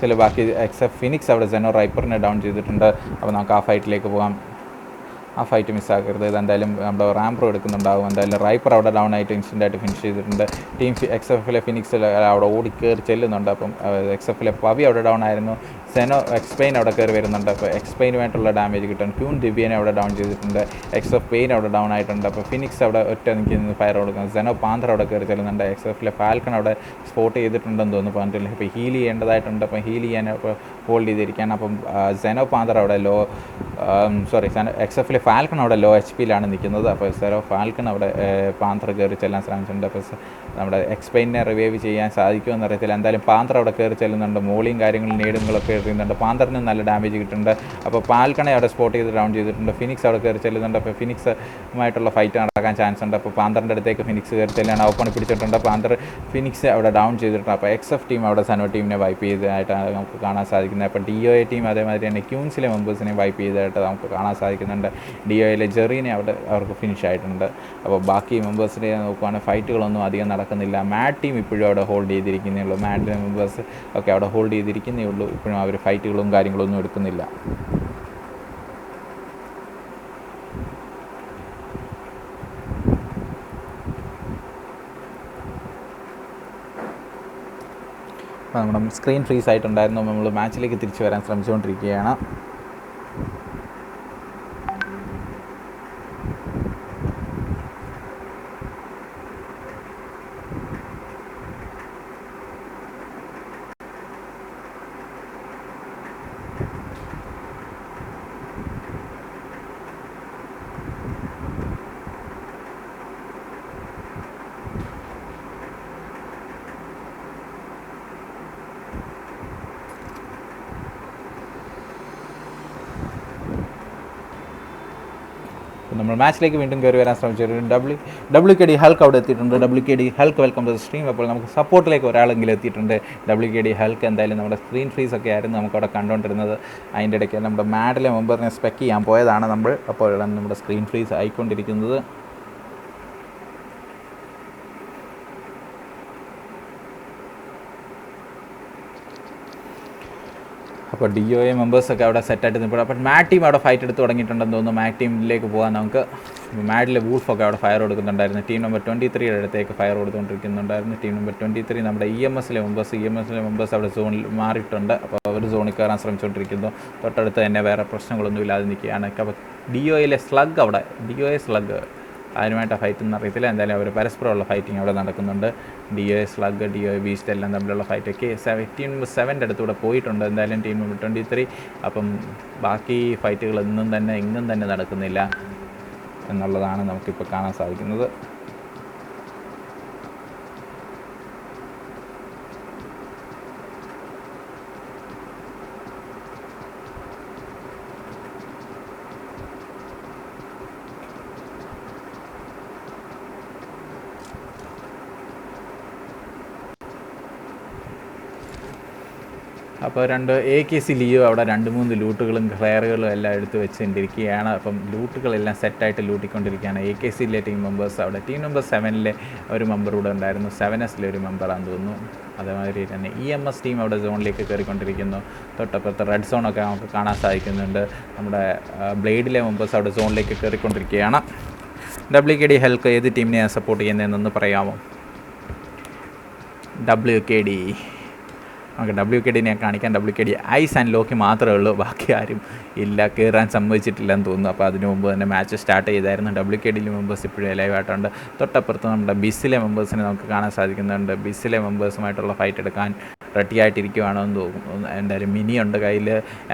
ചില ബാക്കി എക്സെപ്റ്റ് ഫിനിക്സ് അവിടെ സെനോ റൈപ്പറിനെ ഡൗൺ ചെയ്തിട്ടുണ്ട്. അപ്പോൾ നമുക്ക് ആ ഫൈറ്റിലേക്ക് പോകാം. ആ ഫൈറ്റ് മിസ്സാക്കരുത്. ഇതെന്തായാലും നമ്മുടെ റാംപ്രോ എടുക്കുന്നുണ്ടാകും. എന്തായാലും റൈപ്പർ അവിടെ ഡൗൺ ആയിട്ട് ഇൻസ്റ്റൻ്റായിട്ട് ഫിനിഷ് ചെയ്തിട്ടുണ്ട്. ടീം XFലെ ഫിനിക്സ് അവിടെ ഓടി കയറി ചെല്ലുന്നുണ്ട്. അപ്പം XFലെ പവി അവിടെ ഡൗൺ ആയിരുന്നു. സെനോ എക്സ്പെയിൻ അവിടെ കയറി വരുന്നുണ്ട്. അപ്പോൾ എക്സ്പെയിനുമായിട്ടുള്ള ഡാമേജ് കിട്ടും. ക്യൂൺ ദിവ്യനെ അവിടെ ഡൗൺ ചെയ്തിട്ടുണ്ട്. XF പെയിൻ അവിടെ ഡൗൺ ആയിട്ടുണ്ട്. അപ്പോൾ ഫിനിക്സ് അവിടെ ഒറ്റ നിൽക്കുന്ന ഫയർ കൊടുക്കുന്നത്. സെനോ പാന്തർ അവിടെ കയറി ചെല്ലുന്നുണ്ട്. XFലെ ഫാൽക്കൺ അവിടെ സ്പോട്ട് ചെയ്തിട്ടുണ്ടെന്ന് തോന്നുന്നു പറഞ്ഞിട്ടില്ല. ഇപ്പോൾ ഹീൽ ചെയ്യേണ്ടതായിട്ടുണ്ട്. അപ്പം ഹീൽ ചെയ്യാൻ ഹോൾഡ് ചെയ്തിരിക്കുകയാണ്. അപ്പം സെനോ പാന്തർ അവിടെ സോറി XF ഫാൽക്കൺ അവിടെ ലോ HP നിൽക്കുന്നത്. അപ്പോൾ സെറോ ഫാൽക്കൺ അവിടെ പാന്തർ കയറി ചെല്ലാൻ ശ്രമിച്ചിട്ടുണ്ട്. അപ്പോൾ നമ്മുടെ എക്സ്പെയിനെ റിവൈവ് ചെയ്യാൻ സാധിക്കുമെന്ന് അറിയത്തില്ല. എന്തായാലും പാന്തർ അവിടെ കയറി ചെല്ലുന്നുണ്ട്. മോളിയും കാര്യങ്ങളും നേടുകളൊക്കെ എറിയുന്നുണ്ട്. പാന്തറിന് നല്ല ഡാമേജ് കിട്ടുന്നുണ്ട്. അപ്പോൾ ഫാൽക്കണെ അവിടെ സ്പോട്ട് ചെയ്ത് ഡൗൺ ചെയ്തിട്ടുണ്ട്. ഫിനിക്സ് അവിടെ കയറി ചെല്ലുന്നുണ്ട്. അപ്പോൾ ഫിനിക്സുമായിട്ടുള്ള ഫൈറ്റ് നടക്കാൻ ചാൻസ് ഉണ്ട്. അപ്പോൾ പാന്തറിൻ്റെ അടുത്തേക്ക് ഫിനിക്സ് കയറി ചെല്ലാണ്. ഓപ്പൺ പിടിച്ചിട്ടുണ്ട്. ഫിനിക്സ് അവിടെ ഡൗൺ ചെയ്തിട്ടുണ്ട്. അപ്പോൾ XF ടീം അവിടെ സനോ ടീമിനെ വൈപ്പ് ചെയ്തതായിട്ടാണ് നമുക്ക് കാണാൻ സാധിക്കുന്നത്. അപ്പോൾ DOA ടീം അതേമാതിരി തന്നെ ക്യൂൻസിലെ മെമ്പേഴ്സിനെ വൈപ്പ് ചെയ്തതായിട്ട് നമുക്ക് കാണാൻ സാധിക്കുന്നുണ്ട്. DOAയിലെ ജെറീനെ അവർക്ക് ഫിനിഷ് ആയിട്ടുണ്ട്. അപ്പോൾ ബാക്കി മെമ്പേഴ്സിനെ നോക്കുവാണെങ്കിൽ ഫൈറ്റുകളൊന്നും അധികം നടക്കുന്നില്ല. മാഡ് ടീം ഇപ്പോഴും അവിടെ ഹോൾഡ് ചെയ്തിരിക്കുന്നേ ഉള്ളൂ. മാഡിലെ മെമ്പേഴ്സ് ഒക്കെ അവിടെ ഹോൾഡ് ചെയ്തിരിക്കുന്നേ ഉള്ളൂ. ഇപ്പോഴും അവർ ഫൈറ്റുകളും കാര്യങ്ങളൊന്നും എടുക്കുന്നില്ല. അപ്പോൾ നമ്മുടെ സ്ക്രീൻ ഫ്രീസ് ആയിട്ടുണ്ടായിരുന്നു. നമ്മൾ മാച്ചിലേക്ക് തിരിച്ചു വരാൻ ശ്രമിച്ചുകൊണ്ടിരിക്കുകയാണ്. നമ്മൾ മാച്ചിലേക്ക് വീണ്ടും കയറി വരാൻ ശ്രമിച്ചിട്ടുണ്ട്. WKD ഹൾക്ക് അവിടെ എത്തിയിട്ടുണ്ട്. WKD Hulk welcome to the stream. അപ്പോൾ നമുക്ക് സപ്പോർട്ടിലേക്ക് ഒരാളെങ്കിലും എത്തിയിട്ടുണ്ട്. WKD ഹൾക്ക് എന്തായാലും നമ്മുടെ സ്ക്രീൻ ഫ്രീസ് ഒക്കെ ആയിരുന്നു നമുക്കവിടെ കണ്ടുകൊണ്ടിരുന്നത്. അതിൻ്റെ ഇടയ്ക്ക് നമ്മുടെ മാഡിലെ മെമ്പറിനെ സ്പെക്ക് ചെയ്യാൻ പോയതാണ് നമ്മൾ. അപ്പോഴാണ് നമ്മുടെ സ്ക്രീൻ ഫ്രീസ് ആയിക്കൊണ്ടിരിക്കുന്നത്. അപ്പോൾ DOA മെമ്പേഴ്സൊക്കെ അവിടെ സെറ്റായിട്ട് നിൽപ്പോൾ അപ്പോൾ മാഡ് ടീം അവിടെ ഫൈറ്റ് എടുത്ത് തുടങ്ങിയിട്ടുണ്ടെന്ന് തോന്നുന്നു. മാഡ് ടീമിലേക്ക് പോകാൻ നമുക്ക് മാഡിലെ വൂൾഫൊക്കെ അവിടെ ഫയർ കൊടുക്കുന്നുണ്ടായിരുന്നു. ടീം നമ്പർ 23 അടുത്തേക്ക് ഫയർ കൊടുത്തുകൊണ്ടിരിക്കുന്നുണ്ടായിരുന്നു. ടീം നമ്പർ 23 നമ്മുടെ EMSലെ മെമ്പേഴ്സ് അവിടെ സോണിൽ മാറിയിട്ടുണ്ട്. അപ്പോൾ അവർ സോണിൽ കയറാൻ ശ്രമിച്ചുകൊണ്ടിരിക്കുന്നു. തൊട്ടടുത്ത് തന്നെ വേറെ പ്രശ്നങ്ങളൊന്നും ഇല്ലാതെ നിൽക്കുകയാണ്. അപ്പോൾ DOAയിലെ DOA സ്ലഗ് അതിനുമായിട്ട് ഫൈറ്റ് ഒന്നും അറിയത്തില്ല. എന്തായാലും അവർ പരസ്പരമുള്ള ഫൈറ്റിംഗ് അവിടെ നടക്കുന്നുണ്ട്. DOA സ്ലഗ് DOA ബീസ്റ്റ് എല്ലാം തമ്മിലുള്ള ഫൈറ്റൊക്കെ ടീം നമ്പർ 7 അടുത്തൂടെ പോയിട്ടുണ്ട്. എന്തായാലും ടീം നമ്പർ 23. അപ്പം ബാക്കി ഫൈറ്റുകൾ എങ്ങും തന്നെ നടക്കുന്നില്ല എന്നുള്ളതാണ് നമുക്കിപ്പോൾ കാണാൻ സാധിക്കുന്നത്. അപ്പോൾ AKC ലിയോ അവിടെ 2-3 ലൂട്ടുകളും ഫ്ലെയറുകളും എല്ലാം എടുത്ത് വെച്ചുകൊണ്ടിരിക്കുകയാണ്. അപ്പം ലൂട്ടുകളെല്ലാം സെറ്റായിട്ട് ലൂട്ടിക്കൊണ്ടിരിക്കുകയാണ്. AKCയിലെ ടീം മെമ്പേഴ്സ് അവിടെ ടീം നമ്പർ 7ലെ ഒരു മെമ്പർ കൂടെ ഉണ്ടായിരുന്നു. 7Sലെ ഒരു മെമ്പറാണെന്ന് തോന്നുന്നു. അതേമാതിരി തന്നെ EMS ടീം അവിടെ സോണിലേക്ക് കയറിക്കൊണ്ടിരിക്കുന്നു. തൊട്ടപ്പുറത്ത് റെഡ് സോണൊക്കെ നമുക്ക് കാണാൻ സാധിക്കുന്നുണ്ട്. നമ്മുടെ ബ്ലേഡിലെ മെമ്പേഴ്സ് അവിടെ സോണിലേക്ക് കയറിക്കൊണ്ടിരിക്കുകയാണ്. WKD ഹെൽക്ക് ഏത് ടീമിനെയാണ് സപ്പോർട്ട് ചെയ്യുന്നതെന്നൊന്ന് പറയാമോ? WKD നമുക്ക് WKDനെ കാണിക്കാൻ. WKD ഐസ് ആൻഡ് ലോക്ക് മാത്രമേ ഉള്ളൂ, ബാക്കി ആരും ഇല്ല, കയറാൻ സമ്മതിച്ചിട്ടില്ലെന്ന് തോന്നുന്നു. അപ്പോൾ അതിന് മുമ്പ് തന്നെ മാച്ച് സ്റ്റാർട്ട് ചെയ്തായിരുന്നു. WKDയിലെ മെമ്പേഴ്സ് ഇപ്പോഴും ലൈവായിട്ടുണ്ട്. തൊട്ടപ്പുറത്ത് നമ്മുടെ ബിസിലെ മെമ്പേഴ്സിനെ നമുക്ക് കാണാൻ സാധിക്കുന്നുണ്ട്. ബിസിലെ മെമ്പേഴ്സുമായിട്ടുള്ള ഫൈറ്റ് എടുക്കാൻ റെഡി ആയിട്ടിരിക്കുവാണോ എന്ന് തോന്നുന്നു. എന്തായാലും മിനി ഉണ്ട് കയ്യിൽ,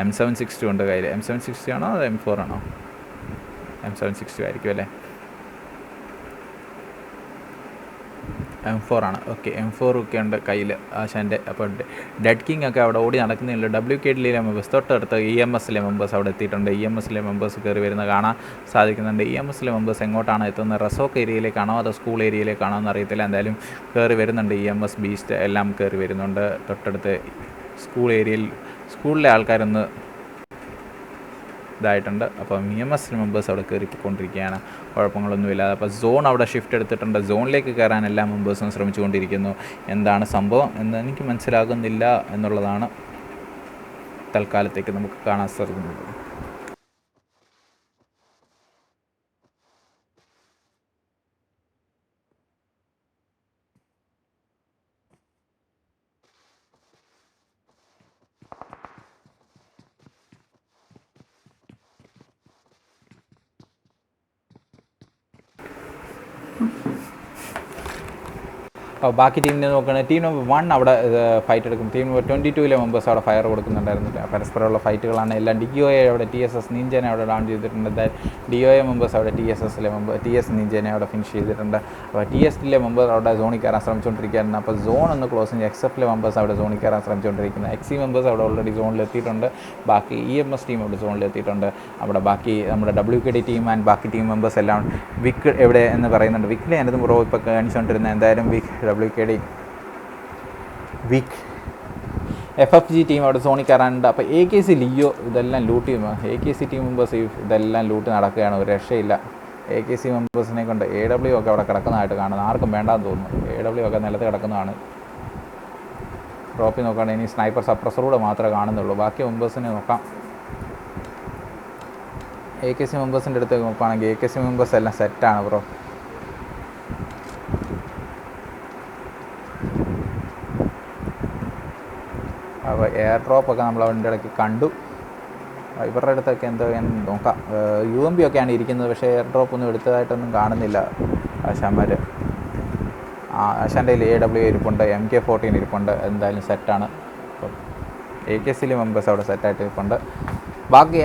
M762 ഉണ്ട് കയ്യിൽ. M760 ആണോ അതോ M4 ആണോ? M762 ആയിരിക്കും അല്ലേ? M4 ആണ്. ഓക്കെ, M4 ഒക്കെ ഉണ്ട് കയ്യിൽ ആശാൻ്റെ. അപ്പോൾ ഡെഡ് കിങ് ഒക്കെ അവിടെ ഓടി നടക്കുന്നില്ല. WKDയിലെ മെമ്പേഴ്സ് തൊട്ടടുത്ത് EMSലെ മെമ്പേഴ്സ് അവിടെ എത്തിയിട്ടുണ്ട്. EMSലെ മെമ്പേഴ്സ് കയറി വരുന്നത് കാണാൻ സാധിക്കുന്നുണ്ട്. EMSലെ മെമ്പേഴ്സ് എങ്ങോട്ടാണ് എത്തുന്നത്? റസോക്ക് ഏരിയയിലേക്കാണോ അതോ സ്കൂൾ ഏരിയയിലേക്കാണോ എന്ന് അറിയത്തില്ല. എന്തായാലും കയറി വരുന്നുണ്ട്. EMS ബീസ്റ്റ് എല്ലാം കയറി വരുന്നുണ്ട്. തൊട്ടടുത്ത് സ്കൂളിലെ ആൾക്കാരൊന്ന് ഇതായിട്ടുണ്ട്. അപ്പം EMS മെമ്പേഴ്സ് അവിടെ കയറിക്കൊണ്ടിരിക്കുകയാണ്, കുഴപ്പങ്ങളൊന്നുമില്ലാതെ. അപ്പോൾ സോൺ അവിടെ ഷിഫ്റ്റ് എടുത്തിട്ടുണ്ട്. സോണിലേക്ക് കയറാൻ എല്ലാ മെമ്പേഴ്സും ശ്രമിച്ചുകൊണ്ടിരിക്കുന്നു. എന്താണ് സംഭവം എന്ന് എനിക്ക് മനസ്സിലാകുന്നില്ല എന്നുള്ളതാണ് തൽക്കാലത്തേക്ക് നമുക്ക് കാണാൻ സാധിക്കുന്നത്. ബാക്കി ടീമിനെ നോക്കുകയാണെങ്കിൽ ടീം നമ്പർ 1 അവിടെ ഫൈറ്റ് എടുക്കും. ടീം നമ്പർ 22 മെമ്പേഴ്സ് അവിടെ ഫയർ കൊടുക്കുന്നുണ്ടായിരുന്നു. പരസ്പരമുള്ള ഫൈറ്റുകളാണ് എല്ലാം. DOA അവിടെ TSS നിഞ്ചനെ അവിടെ ഡൗൺ ചെയ്തിട്ടുണ്ട്. DOA മെമ്പേഴ്സ് അവിടെ TS നിഞ്ചനെ അവിടെ ഫിനിഷ് ചെയ്തിട്ടുണ്ട്. അപ്പോൾ TSലെ മെമ്പേഴ്സ് അവിടെ സോണിൽ കയറാൻ ശ്രമിച്ചുകൊണ്ടിരിക്കുകയായിരുന്നു. അപ്പോൾ സോൺ ഒന്ന് ക്ലോസ് ചെയ്ത് XFലെ മെമ്പേഴ്സ് അവിടെ സോണിൽ കയറാൻ ശ്രമിച്ചുകൊണ്ടിരിക്കുന്നത്. XC മെമ്പേഴ്സ് അവിടെ ഓൾറെഡി സോണിലെത്തിയിട്ടുണ്ട്. ബാക്കി EMS ടീം അവിടെ സോണിലെത്തിയിട്ടുണ്ട്. അവിടെ ബാക്കി നമ്മുടെ WKD ടീം ആൻഡ് ബാക്കി ടീം മെമ്പേഴ്സ് എല്ലാം വിക്ക് എവിടെ എന്ന് പറയുന്നുണ്ട്. വിക്കിലെ ഞാനത് ബ്രോ ഇപ്പോൾ കാണിച്ചുകൊണ്ടിരുന്നത്. എന്തായാലും WKD വിക്ക് FFG ടീം അവിടെ സോണിൽ കയറാനുണ്ട്. അപ്പോൾ AKC ലിയോ ഇതെല്ലാം ലൂട്ട് ചെയ്യുമ്പോൾ AKC ടീം മെമ്പേഴ്സ് ഇതെല്ലാം ലൂട്ട് നടക്കുകയാണ്. ഒരു രക്ഷയില്ല. AKC മെമ്പേഴ്സിനെ കൊണ്ട് AW ഒക്കെ അവിടെ കിടക്കുന്നതായിട്ട് കാണുന്നു. ആർക്കും വേണ്ടാന്ന് തോന്നുന്നു. AW ഒക്കെ നിലത്ത് കിടക്കുന്നതാണ്. ഡ്രോപ്പിൽ നോക്കുകയാണെങ്കിൽ ഇനി സ്നൈപ്പർ സപ്രസറൂടെ മാത്രമേ കാണുന്നുള്ളൂ. ബാക്കി മെമ്പേഴ്സിനെ നോക്കാം. AKC മെമ്പേഴ്സിൻ്റെ അടുത്ത് നോക്കുകയാണെങ്കിൽ AKC മെമ്പേഴ്സ് എല്ലാം സെറ്റാണ് ബ്രോ. അപ്പോൾ എയർ ഡ്രോപ്പൊക്കെ നമ്മൾ അതിൻ്റെ ഇടയ്ക്ക് കണ്ടു. ഇവരുടെ അടുത്തൊക്കെ എന്തോ നോക്കാം. UMP ഒക്കെയാണ് ഇരിക്കുന്നത്. പക്ഷേ എയർ ഡ്രോപ്പ് ഒന്നും എടുത്തതായിട്ടൊന്നും കാണുന്നില്ല. ആശാന്മാർ ആശാൻ്റെ കയ്യിൽ AW ഇരിപ്പുണ്ട്, MK14 ഇരിപ്പുണ്ട്. എന്തായാലും സെറ്റാണ്. അപ്പം AKCയിലെ മെമ്പേഴ്സ് അവിടെ സെറ്റായിട്ട് ഇരിപ്പുണ്ട്. ബാക്കി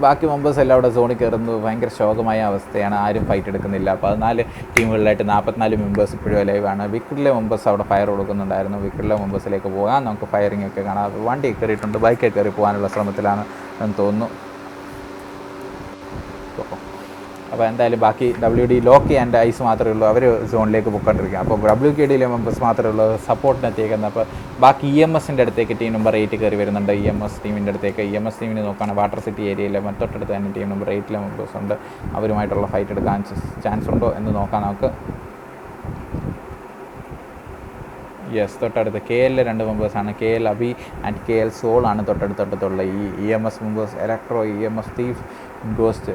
ബാക്കി മെമ്പേഴ്സ് എല്ലാം അവിടെ സോണിൽ കയറുന്നു. ഭയങ്കര ശോകമായ അവസ്ഥയാണ്. ആരും ഫൈറ്റ് എടുക്കുന്നില്ല. 14 ടീമുകളിലായിട്ട് 44 മെമ്പേഴ്സ് ഇപ്പോഴും ലൈവാണ്. വിക്കറ്റിലെ മെമ്പേഴ്സ് അവിടെ ഫയർ കൊടുക്കുന്നുണ്ടായിരുന്നു. വിക്കറ്റിലെ മെമ്പേഴ്സിലേക്ക് പോകാൻ നമുക്ക് ഫയറിംഗ് ഒക്കെ കാണാം. വണ്ടി കയറിയിട്ടുണ്ട്. ബൈക്കിൽ കയറി പോകാനുള്ള ശ്രമത്തിലാണ് എന്ന് തോന്നുന്നു. അപ്പോൾ എന്തായാലും ബാക്കി WD ലോക്കി ആൻഡ് ഐസ് മാത്രമേ ഉള്ളൂ. അവർ സോണിലേക്ക് പൊയ്ക്കൊണ്ടിരിക്കുക. അപ്പോൾ WKDയിലെ മെമ്പേഴ്സ് മാത്രമേ ഉള്ളൂ സപ്പോർട്ടിനെത്തിയേക്കുന്നത്. അപ്പോൾ ബാക്കി EMSൻ്റെ അടുത്തേക്ക് ടീം നമ്പർ 8 കയറി വരുന്നുണ്ട്. EMS ടീമിൻ്റെ അടുത്തേക്ക്. EMS ടീമിനെ നോക്കുകയാണ് വാട്ടർ സിറ്റി ഏരിയയിലെ തൊട്ടടുത്ത് തന്നെ ടീം നമ്പർ 8 മെമ്പേഴ്സ് ഉണ്ട്. അവരുമായിട്ടുള്ള ഫൈറ്റ് എടുക്കാൻ ചാൻസ് ഉണ്ടോ എന്ന് നോക്കാം നമുക്ക്. യെസ്, തൊട്ടടുത്ത് KLലെ 2 മെമ്പേഴ്സാണ്. KL അബി ആൻഡ് KL സോളാണ് തൊട്ടടുത്തുള്ള ഈ EMS members. Electro, EMS thief, ghost.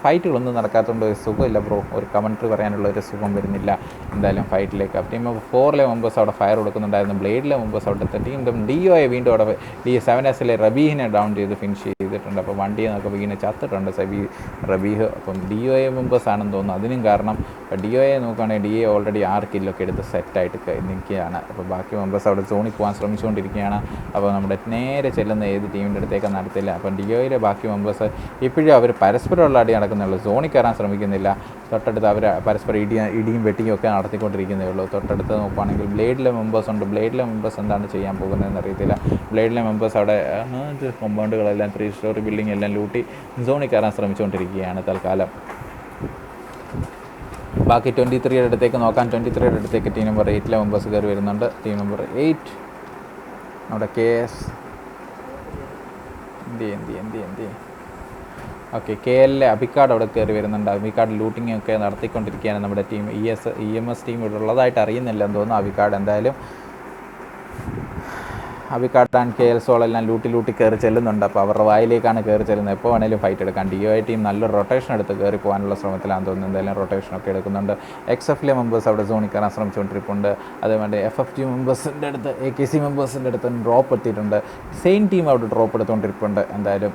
ഫൈറ്റുകളൊന്നും നടക്കാത്തതുകൊണ്ട് ഒരു സുഖമില്ല ബ്രോ. ഒരു കമൻട്രി പറയാനുള്ള ഒരു സുഖം വരുന്നില്ല എന്തായാലും ഫൈറ്റിലേക്ക്. അപ്പോൾ ടീം നമ്പർ 4ലെ മെമ്പേഴ്സ് അവിടെ ഫയർ കൊടുക്കുന്നുണ്ടായിരുന്നു. ബ്ലേഡിലെ മെമ്പേഴ്സ് അവിടുത്തെ ടീം DOA വീണ്ടും അവിടെ D7Sലെ റബീഹിനെ ഡൗൺ ചെയ്ത് ഫിനിഷ് ചെയ്തിട്ടുണ്ട്. അപ്പോൾ വണ്ടിയിൽ നിന്നൊക്കെ വീണ് ചത്തിട്ടുണ്ട് റബീഹ്. അപ്പം DOA മെമ്പേഴ്സ് ആണെന്ന് തോന്നുന്നു. അതിനും കാരണം DOA നോക്കുകയാണെങ്കിൽ DA ഓൾറെഡി 6 കില്ലൊക്കെ എടുത്ത് സെറ്റായിട്ട് നിൽക്കുകയാണ്. അപ്പോൾ ബാക്കി മെമ്പേഴ്സ് അവിടെ സോണിൽ പോകാൻ ശ്രമിച്ചുകൊണ്ടിരിക്കുകയാണ്. അപ്പോൾ നമ്മുടെ നേരെ ചെല്ലുന്ന ഏത് ടീമിൻ്റെ അടുത്തേക്ക് നടത്തില്ല. അപ്പം DOAയിലെ ബാക്കി മെമ്പേഴ്സ് ഇപ്പോഴും അവർ പരസ്പരമുള്ള അടി നടക്കുന്നുള്ളൂ. സോണിൽ കയറാൻ ശ്രമിക്കുന്നില്ല. തൊട്ടടുത്ത് അവർ പരസ്പരം ഇടിയും വെട്ടിയും ഒക്കെ നടത്തിക്കൊണ്ടിരിക്കുന്നേ ഉള്ളൂ. തൊട്ടടുത്ത് നോക്കുകയാണെങ്കിൽ ബ്ലേഡിലെ മെമ്പേഴ്സ് ഉണ്ട്. ബ്ലേഡിലെ മെമ്പേഴ്സ് എന്താണ് ചെയ്യാൻ പോകുന്നതെന്ന് അറിയത്തില്ല. ബ്ലേഡിലെ മെമ്പേഴ്സ് അവിടെ കോമ്പൗണ്ടുകളെല്ലാം 3 സ്റ്റോറി ബിൽഡിംഗ് എല്ലാം ലൂട്ടി സോണിൽ കയറാൻ ശ്രമിച്ചുകൊണ്ടിരിക്കുകയാണ് തൽക്കാലം. ബാക്കി 23യുടെ അടുത്തേക്ക് നോക്കാം. 23യുടെ അടുത്തേക്ക് ടീം നമ്പർ 8ലെ മെമ്പേഴ്സ് കയറി വരുന്നുണ്ട്. ടീം നമ്പർ 8 നമ്മുടെ KS എന്തി ഓക്കെ. KLലെ അബിക്കാട് അവിടെ കയറി വരുന്നുണ്ട്. അബിക്കാട് ലൂട്ടിംഗ് ഒക്കെ നടത്തിക്കൊണ്ടിരിക്കുകയാണ് നമ്മുടെ ടീം. EMS ടീം ഇവിടെ ഉള്ളതായിട്ട് അറിയുന്നില്ല എന്ന് തോന്നുന്നു. അബിക്കാട് എന്തായാലും അബിക്കാട് ആൻഡ് KL സോളെല്ലാം ലൂട്ടി കയറി ചെല്ലുന്നുണ്ട്. അപ്പോൾ അവരുടെ വായിലേക്കാണ് കയറി ചെല്ലുന്നത്. എപ്പോൾ വേണേലും ഫൈറ്റ് എടുക്കാം. DOA ടീം നല്ലൊരു റൊട്ടേഷൻ എടുത്ത് കയറി പോകാനുള്ള ശ്രമത്തിലാണെന്ന് തോന്നുന്നു. എന്തായാലും റൊട്ടേഷനൊക്കെ എടുക്കുന്നുണ്ട്. XFലെ മെമ്പേഴ്സ് അവിടെ സോണിൽ കയറാൻ ശ്രമിച്ചുകൊണ്ടിരിപ്പുണ്ട്. അതേപോലെ FFG മെമ്പേഴ്സിൻ്റെ അടുത്ത് AKC മെമ്പേഴ്സിൻ്റെ അടുത്ത് ഡ്രോപ്പ് എത്തിയിട്ടുണ്ട്. സെയിം ടീം അവിടെ ഡ്രോപ്പ് എടുത്തുകൊണ്ടിരിപ്പുണ്ട്. എന്തായാലും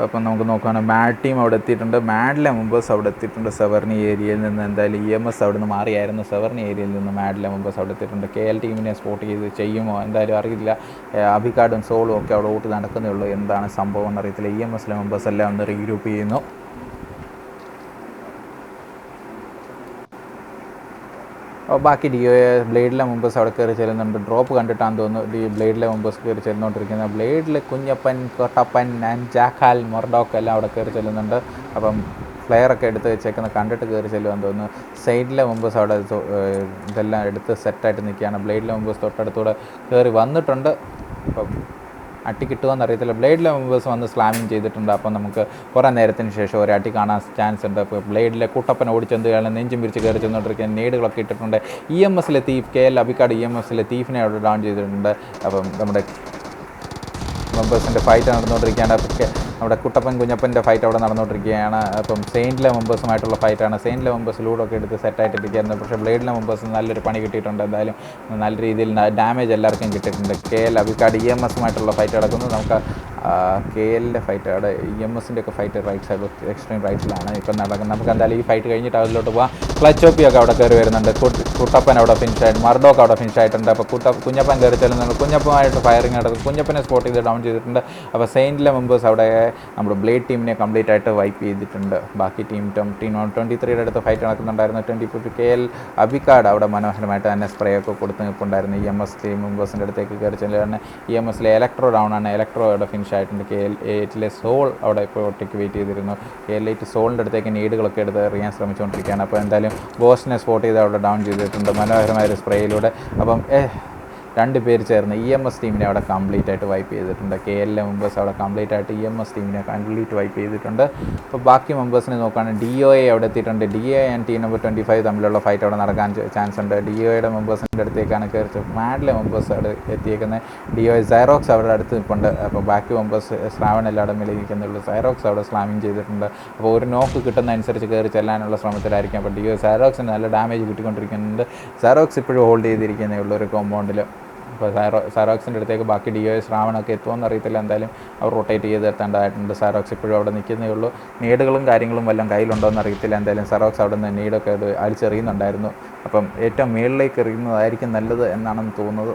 അപ്പം നമുക്ക് നോക്കുകയാണെങ്കിൽ മാഡ് ടീം അവിടെ എത്തിയിട്ടുണ്ട്. മാഡിലെ മെമ്പേഴ്സ് അവിടെ എത്തിയിട്ടുണ്ട്. സെവർണി ഏരിയയിൽ നിന്ന് എന്തായാലും EMS അവിടെ നിന്ന് മാറിയായിരുന്നു. സെവർണി ഏരിയയിൽ നിന്ന് മാഡിലെ മെമ്പേഴ്സ് അവിടെ എത്തിയിട്ടുണ്ട്. KL ടീമിനെ സ്പോട്ട് ചെയ്ത് ചെയ്യുമോ എന്തായാലും അറിയില്ല. അബിക്കാടും സോളും ഒക്കെ അവിടെ ഓട്ട് നടക്കുന്നേ ഉള്ളൂ. എന്താണ് സംഭവം എന്നറിയത്തില്ല. EMSലെ മെമ്പേഴ്സ് എല്ലാം ഒന്ന് റീഗ്രൂപ്പ് ചെയ്യുന്നു. ബാക്കി DOA ബ്ലേഡിലെ മെമ്പേഴ്സ് അവിടെ കയറി ചെല്ലുന്നുണ്ട്. ഡ്രോപ്പ് കണ്ടിട്ടാണെന്ന് തോന്നുന്നു ബ്ലേഡിലെ മെമ്പേഴ്സ് കയറി ചെല്ലുകൊണ്ടിരിക്കുന്നത്. ബ്ലേഡിൽ കുഞ്ഞപ്പൻ, കൊട്ടപ്പൻ ആൻഡ് ജാക്കാൽ, മൊർഡോക്ക് എല്ലാം അവിടെ കയറി ചെല്ലുന്നുണ്ട്. അപ്പം ഫ്ലെയറൊക്കെ എടുത്ത് വെച്ചേക്കുന്ന കണ്ടിട്ട് കയറി ചെല്ലുമെന്ന് തോന്നുന്നു. സൈഡിലെ മെമ്പേഴ്സ് അവിടെ ഇതെല്ലാം എടുത്ത് സെറ്റായിട്ട് നിൽക്കുകയാണ്. ബ്ലേഡിലെ മെമ്പേഴ്സ് തൊട്ടടുത്തൂടെ കയറി വന്നിട്ടുണ്ട്. അപ്പം അട്ടി കിട്ടുമെന്ന് അറിയത്തില്ല. ബ്ലേഡിലെ മെമ്പേഴ്സ് വന്ന് സ്ലാമിങ് ചെയ്തിട്ടുണ്ട്. അപ്പം നമുക്ക് കുറേ നേരത്തിന് ശേഷം ഒരു അട്ടി കാണാൻ ചാൻസ് ഉണ്ട്. അപ്പോൾ ബ്ലേഡിലെ കുട്ടപ്പൻ ഓടിച്ചെന്ത് നെഞ്ചും പിരിച്ച് കയറി ചെന്നുകൊണ്ടിരിക്കുക. നേടുകളൊക്കെ ഇട്ടിട്ടുണ്ട്. EMSലെ തീഫ് KL അബിക്കാട് EMSലെ തീഫിനെ അവിടെ ഡൗൺ ചെയ്തിട്ടുണ്ട്. അപ്പം നമ്മുടെ മെമ്പേഴ്സിൻ്റെ ഫൈറ്റ് നടന്നുകൊണ്ടിരിക്കുകയാണ്. നമ്മുടെ കുട്ടപ്പൻ കുഞ്ഞപ്പൻ്റെ ഫൈറ്റ് അവിടെ നടന്നുകൊണ്ടിരിക്കുകയാണ്. അപ്പം സെയിൻറ്റിലെ മെമ്പേഴ്സുമായിട്ടുള്ള ഫൈറ്റാണ്. സെയിൻറ്റിലെ മെമ്പേഴ്സ് ലൂഡൊക്കെ എടുത്ത് സെറ്റായിട്ടിരിക്കുകയായിരുന്നു. പക്ഷേ ബ്ലേഡിലെ മെമ്പേഴ്സ് നല്ലൊരു പണി കിട്ടിയിട്ടുണ്ട്. എന്തായാലും നല്ല രീതിയിൽ ഡാമേജ് എല്ലാവർക്കും കിട്ടിയിട്ടുണ്ട്. KL അബിക്കാട് EMSമായിട്ടുള്ള ഫൈറ്റ് നടക്കുന്നു. നമുക്ക് കെ എല്ലിൻ്റെ ഫൈറ്റ് അവിടെ EMSൻ്റെ ഒക്കെ ഫൈറ്റ് റൈറ്റ് സൈഡ് എക്സ്ട്രീം റൈറ്റിലാണ് ഇപ്പം നടക്കുന്നത്. നമുക്ക് എന്തായാലും ഈ ഫൈറ്റ് കഴിഞ്ഞിട്ട് അതിലോട്ട് പോകാം. ക്ലച്ചോപ്പിയൊക്കെ അവിടെ കയറി വരുന്നുണ്ട്. കുട്ടപ്പൻ അവിടെ ഫിനിഷ് ആയിട്ട്, മർഡോക്ക് അവിടെ ഫിനിഷ് ആയിട്ടുണ്ട്. അപ്പോൾ കുഞ്ഞപ്പൻ കയറി ചെല്ലുന്നുണ്ട്. കുഞ്ഞപ്പനുമായിട്ട് ഫയറിങ് നടക്കും. കുഞ്ഞപ്പനെ സ്പോട്ട് ചെയ്ത് ഡൗൺ ചെയ്തിട്ടുണ്ട്. അപ്പോൾ സെയിൻറ്റിലെ മെമ്പേഴ്സ് അവിടെ നമ്മുടെ ബ്ലേഡ് ടീമിനെ കംപ്ലീറ്റ് ആയിട്ട് വൈപ്പ് ചെയ്തിട്ടുണ്ട്. ബാക്കി ടീം 23 അടുത്ത് ഫൈറ്റ് നടക്കുന്നുണ്ടായിരുന്നു. 24 KL അബിക്കാട് അവിടെ മനോഹരമായിട്ട് തന്നെ സ്പ്രേ ഒക്കെ കൊടുത്ത് നിൽപ്പുണ്ടായിരുന്നു. EMS ടീം മെമ്പേഴ്സിൻ്റെ അടുത്തേക്ക് കയറി ചെല്ലുകയാണ്. EMSലെ ഇലക്ട്രോ ഡൗൺ ആണ്. ഇലക്ട്രോ അവിടെ ഫിനിഷ് ആയിട്ടുണ്ട്. KL8ലെ സോൾ അവിടെ ഇപ്പോൾ ഒറ്റയ്ക്ക് വെയിറ്റ് ചെയ്തിരുന്നു. KL8 സോളിൻ്റെ അടുത്തേക്ക് നീഡുകളൊക്കെ എടുത്ത് എറിയാൻ ശ്രമിച്ചുകൊണ്ടിരിക്കുകയാണ്. അപ്പോൾ എന്തായാലും ബോസിനെ സ്പോട്ട് ചെയ്ത് അവിടെ ഡൗൺ ചെയ്തിട്ടുണ്ട് മനോഹരമായൊരു സ്പ്രേയിലൂടെ. അപ്പം 2 പേര് ചേർന്ന് EMS ടീമിനെ അവിടെ കംപ്ലീറ്റ് ആയിട്ട് വൈപ്പ് ചെയ്തിട്ടുണ്ട്. KLലെ മെമ്പേഴ്സ് അവിടെ കംപ്ലീറ്റ് ആയിട്ട് EMS ടീമിനെ കംപ്ലീറ്റ് വൈപ്പ് ചെയ്തിട്ടുണ്ട്. അപ്പോൾ ബാക്കി മെമ്പേഴ്സിനെ നോക്കുകയാണെങ്കിൽ DOA അവിടെ എത്തിയിട്ടുണ്ട്. DOA ആൻഡ് ടീം നമ്പർ 25 തമ്മിലുള്ള ഫൈറ്റ് അവിടെ നടക്കാൻ ചാൻസ് ഉണ്ട്. DOAയുടെ മെമ്പേഴ്സിൻ്റെ അടുത്തേക്കാണ് കയറി മാഡിലെ മെമ്പേഴ്സ് അവിടെ എത്തിയേക്കുന്നത്. DOA സൈറോക്സ് അവിടെ അടുത്ത് നിൽപ്പുണ്ട്. അപ്പോൾ ബാക്കി മെമ്പേഴ്സ് ശ്രാവൺ എല്ലായിടം വിളിക്കുന്നുള്ളൂ. സൈറോക്സ് അവിടെ സ്ലാമിങ് ചെയ്തിട്ടുണ്ട്. അപ്പോൾ ഒരു നോക്ക് കിട്ടുന്ന അനുസരിച്ച് കയറി ചെല്ലാനുള്ള ശ്രമത്തിലായിരിക്കും. അപ്പോൾ DOA സൈറോക്സിന് നല്ല ഡാമേജ് കിട്ടിക്കൊണ്ടിരിക്കുന്നുണ്ട്. സൈറോക്സ് ഇപ്പോഴും ഹോൾഡ് ചെയ്തിരിക്കുന്നേ ഉള്ളൂ ഒരു കോമ്പൗണ്ടിൽ. അപ്പോൾ സൈറോക്സിൻ്റെ അടുത്തേക്ക് ബാക്കി DOA ശ്രാവണൊക്കെ എത്തുമെന്ന് അറിയത്തില്ല. എന്തായാലും അവർ റൊട്ടേറ്റ് ചെയ്ത് എത്തേണ്ടതായിട്ടുണ്ട്. സൈറോക്സ് ഇപ്പോഴും അവിടെ നിൽക്കുന്നേ ഉള്ളൂ. നീഡുകളും കാര്യങ്ങളും വല്ലതും കയ്യിലുണ്ടോ എന്ന് അറിയത്തില്ല. എന്തായാലും സൈറോക്സ് അവിടെ നിന്ന് നീഡൊക്കെ അടിച്ചെറിയുന്നുണ്ടായിരുന്നു. അപ്പം ഏറ്റവും മുകളിലേക്ക് എറിയുന്നതായിരിക്കും നല്ലത് എന്നാണെന്ന് തോന്നുന്നത്.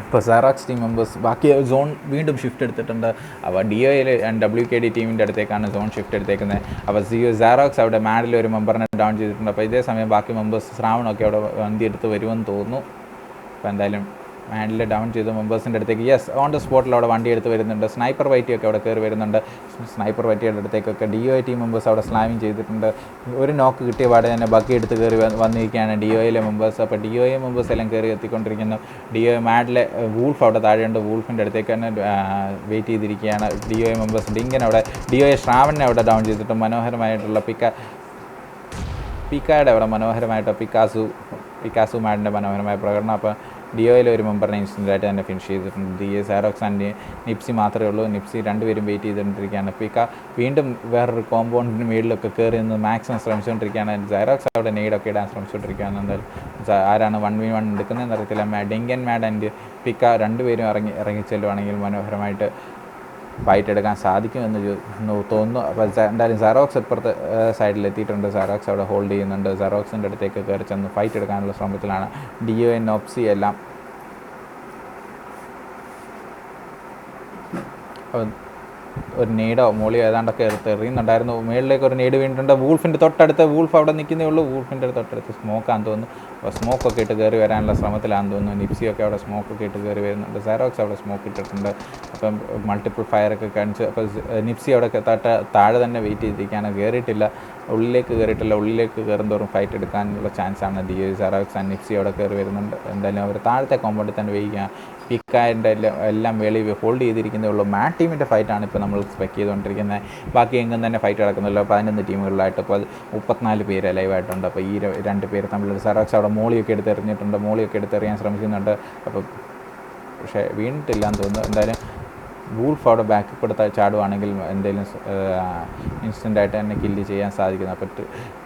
ഇപ്പോൾ സൈറോക്സ് ടീം മെമ്പേഴ്സ് ബാക്കി സോൺ വീണ്ടും ഷിഫ്റ്റ് എടുത്തിട്ടുണ്ട്. അപ്പോൾ DOAയിൽ WKD ടീമിൻ്റെ അടുത്തേക്കാണ് സോൺ ഷിഫ്റ്റ് എടുത്തേക്കുന്നത്. അപ്പോൾ സൈറോക്സ് അവിടെ മാഡിൽ ഒരു മെമ്പറിനെ ഡൗൺ ചെയ്തിട്ടുണ്ട്. അപ്പോൾ ഇതേ സമയം ബാക്കി മെമ്പേഴ്സ് ശ്രാവണമൊക്കെ അവിടെ വണ്ടി എടുത്ത് വരുമെന്ന് തോന്നുന്നു. അപ്പോൾ എന്തായാലും മാഡിൽ ഡൗൺ ചെയ്ത മെമ്പേഴ്സിൻ്റെ അടുത്തേക്ക് ഓൺ ദ സ്പോട്ടിൽ അവിടെ വണ്ടി എടുത്ത് വരുന്നുണ്ട്. സ്നൈപ്പർ വൈറ്റിയൊക്കെ അവിടെ കയറി വരുന്നുണ്ട്. സ്നൈപ്പർ വൈറ്റിയുടെ അടുത്തേക്കൊക്കെ DOA ടീം മെമ്പേഴ്സ് അവിടെ സ്ലാമിങ് ചെയ്തിട്ടുണ്ട്. ഒരു നോക്ക് കിട്ടിയ പാടെ തന്നെ ബഗ്ഗി എടുത്ത് കയറി വന്നിരിക്കുകയാണ് DOAയിലെ മെമ്പേഴ്സ്. അപ്പോൾ DOA മെമ്പേഴ്സ് എല്ലാം കയറി എത്തിക്കൊണ്ടിരിക്കുന്നു. DOA മാഡിലെ വൂൾഫ് അവിടെ താഴെയുണ്ട്. വൂൾഫിൻ്റെ അടുത്തേക്ക് തന്നെ വെയിറ്റ് ചെയ്തിരിക്കുകയാണ് DOA മെമ്പേഴ്സ്. ഡിങ്കൻ അവിടെ DOA ശ്രാവണിനെ അവിടെ ഡൗൺ ചെയ്തിട്ട് മനോഹരമായിട്ടുള്ള പിക്കായുടെ അവിടെ മനോഹരമായിട്ട് പിക്കാസു മാഡിൻ്റെ മനോഹരമായ പ്രകടനം. അപ്പോൾ DOAയിലെ ഒരു മെമ്പറിനെ ഇൻസ്റ്റൻ്റായിട്ട് തന്നെ ഫിനിഷ് ചെയ്തിട്ടുണ്ട്. DOA സൈറോക്സ് ആൻഡ് നിപ്സി മാത്രമേ ഉള്ളൂ. നിപ്സി 2 പേരും വെയിറ്റ് ചെയ്തുകൊണ്ടിരിക്കുകയാണ്. പിക്ക വീണ്ടും വേറൊരു കോമ്പൗണ്ടിന് മേളിലൊക്കെ കയറി നിന്ന് മാക്സിമം ശ്രമിച്ചുകൊണ്ടിരിക്കുകയാണ്. സൈറോക്സ് അവിടെ നെയ്ഡൊക്കെ ഇടാൻ ശ്രമിച്ചുകൊണ്ടിരിക്കുകയാണ്. എന്തായാലും ആരാണ് 1v1 എടുക്കുന്നതെന്ന് അറിയത്തില്ല. ഡിങ്കൻ മാഡ് ആൻഡ് പിക്ക 2 പേരും ഇറങ്ങിച്ചെല്ലുവാണെങ്കിൽ മനോഹരമായിട്ട് ഫൈറ്റ് എടുക്കാൻ സാധിക്കുമെന്ന് തോന്നുന്നു. അപ്പോൾ എന്തായാലും സൈറോക്സ് ഇപ്പുറത്തെ സൈഡിൽ എത്തിയിട്ടുണ്ട്. സൈറോക്സ് അവിടെ ഹോൾഡ് ചെയ്യുന്നുണ്ട്. സൈറോക്സിൻ്റെ അടുത്തേക്ക് കയറി ചെന്ന് ഫൈറ്റ് എടുക്കാനുള്ള ശ്രമത്തിലാണ് DOA നോപ്സി എല്ലാം. ഒരു നെയ്ഡോ മോളിയോ ഏതാണ്ടൊക്കെ എറിയുന്നുണ്ടായിരുന്നു. മുകളിലേക്ക് ഒരു നെയ്ഡ് വീണിട്ടുണ്ട്. വൂൾഫിൻ്റെ തൊട്ടടുത്ത് വൂൾഫ് അവിടെ നിൽക്കുന്നേ ഉള്ളൂ. വൂൾഫിൻ്റെ തൊട്ടടുത്ത് സ്മോക്കാന്ന് തോന്നുന്നു. അപ്പോൾ സ്മോക്കൊക്കെ ഇട്ട് കയറി വരാനുള്ള ശ്രമത്തിലാണെന്ന് തോന്നുന്നു. നിപ്സിയൊക്കെ അവിടെ സ്മോക്കൊക്കെ ഇട്ട് കയറി വരുന്നുണ്ട്. സൈറോക്സ് അവിടെ സ്മോക്ക് ഇട്ടിട്ടുണ്ട്. അപ്പം മൾട്ടിപ്പിൾ ഫയറൊക്കെ കാണിച്ച് അപ്പോൾ നിപ്സി അവിടെ താഴെ തന്നെ വെയിറ്റ് ചെയ്തിരിക്കുകയാണ്. ഉള്ളിലേക്ക് കയറുന്തോറും ഫൈറ്റ് എടുക്കാനുള്ള ചാൻസാണ് DOA സൈറോക്സ് ആൻഡ് നിപ്സി അവിടെ കയറി വരുന്നുണ്ട്. എന്തായാലും അവർ താഴത്തെ കോമ്പൗണ്ടിൽ തന്നെ വെയിക്കുക. പിക്കാൻ്റെ എല്ലാം വെളി ഹോൾഡ് ചെയ്തിരിക്കുന്നേ ഉള്ളൂ. മാഡ് ടീമിൻ്റെ ഫൈറ്റാണ് ഇപ്പോൾ നമ്മൾ എക്സ്പെക്ട് ചെയ്തുകൊണ്ടിരിക്കുന്നത്. ബാക്കി എങ്ങും തന്നെ ഫൈറ്റ് നടക്കുന്നില്ല. 11 ടീമുകളിലായിട്ട് ഇപ്പോൾ 34 പേര് ലൈവായിട്ടുണ്ട്. അപ്പോൾ ഈ 2 പേര് തമ്മിൽ സൈറോക്സ് അവിടെ മോളിയൊക്കെ എടുത്തെറിഞ്ഞിട്ടുണ്ട്. മോളിയൊക്കെ എടുത്തെറിയാൻ ശ്രമിക്കുന്നുണ്ട്. അപ്പോൾ പക്ഷേ വീണിട്ടില്ലാന്ന് തോന്നുന്നു. എന്തായാലും വൂൾഫ് അവിടെ ബാക്കിൽ കൂടെ ചാടുവാണെങ്കിൽ എന്തെങ്കിലും ഇൻസ്റ്റൻ്റായിട്ട് തന്നെ കില്ല് ചെയ്യാൻ സാധിക്കുന്നത്. അപ്പോൾ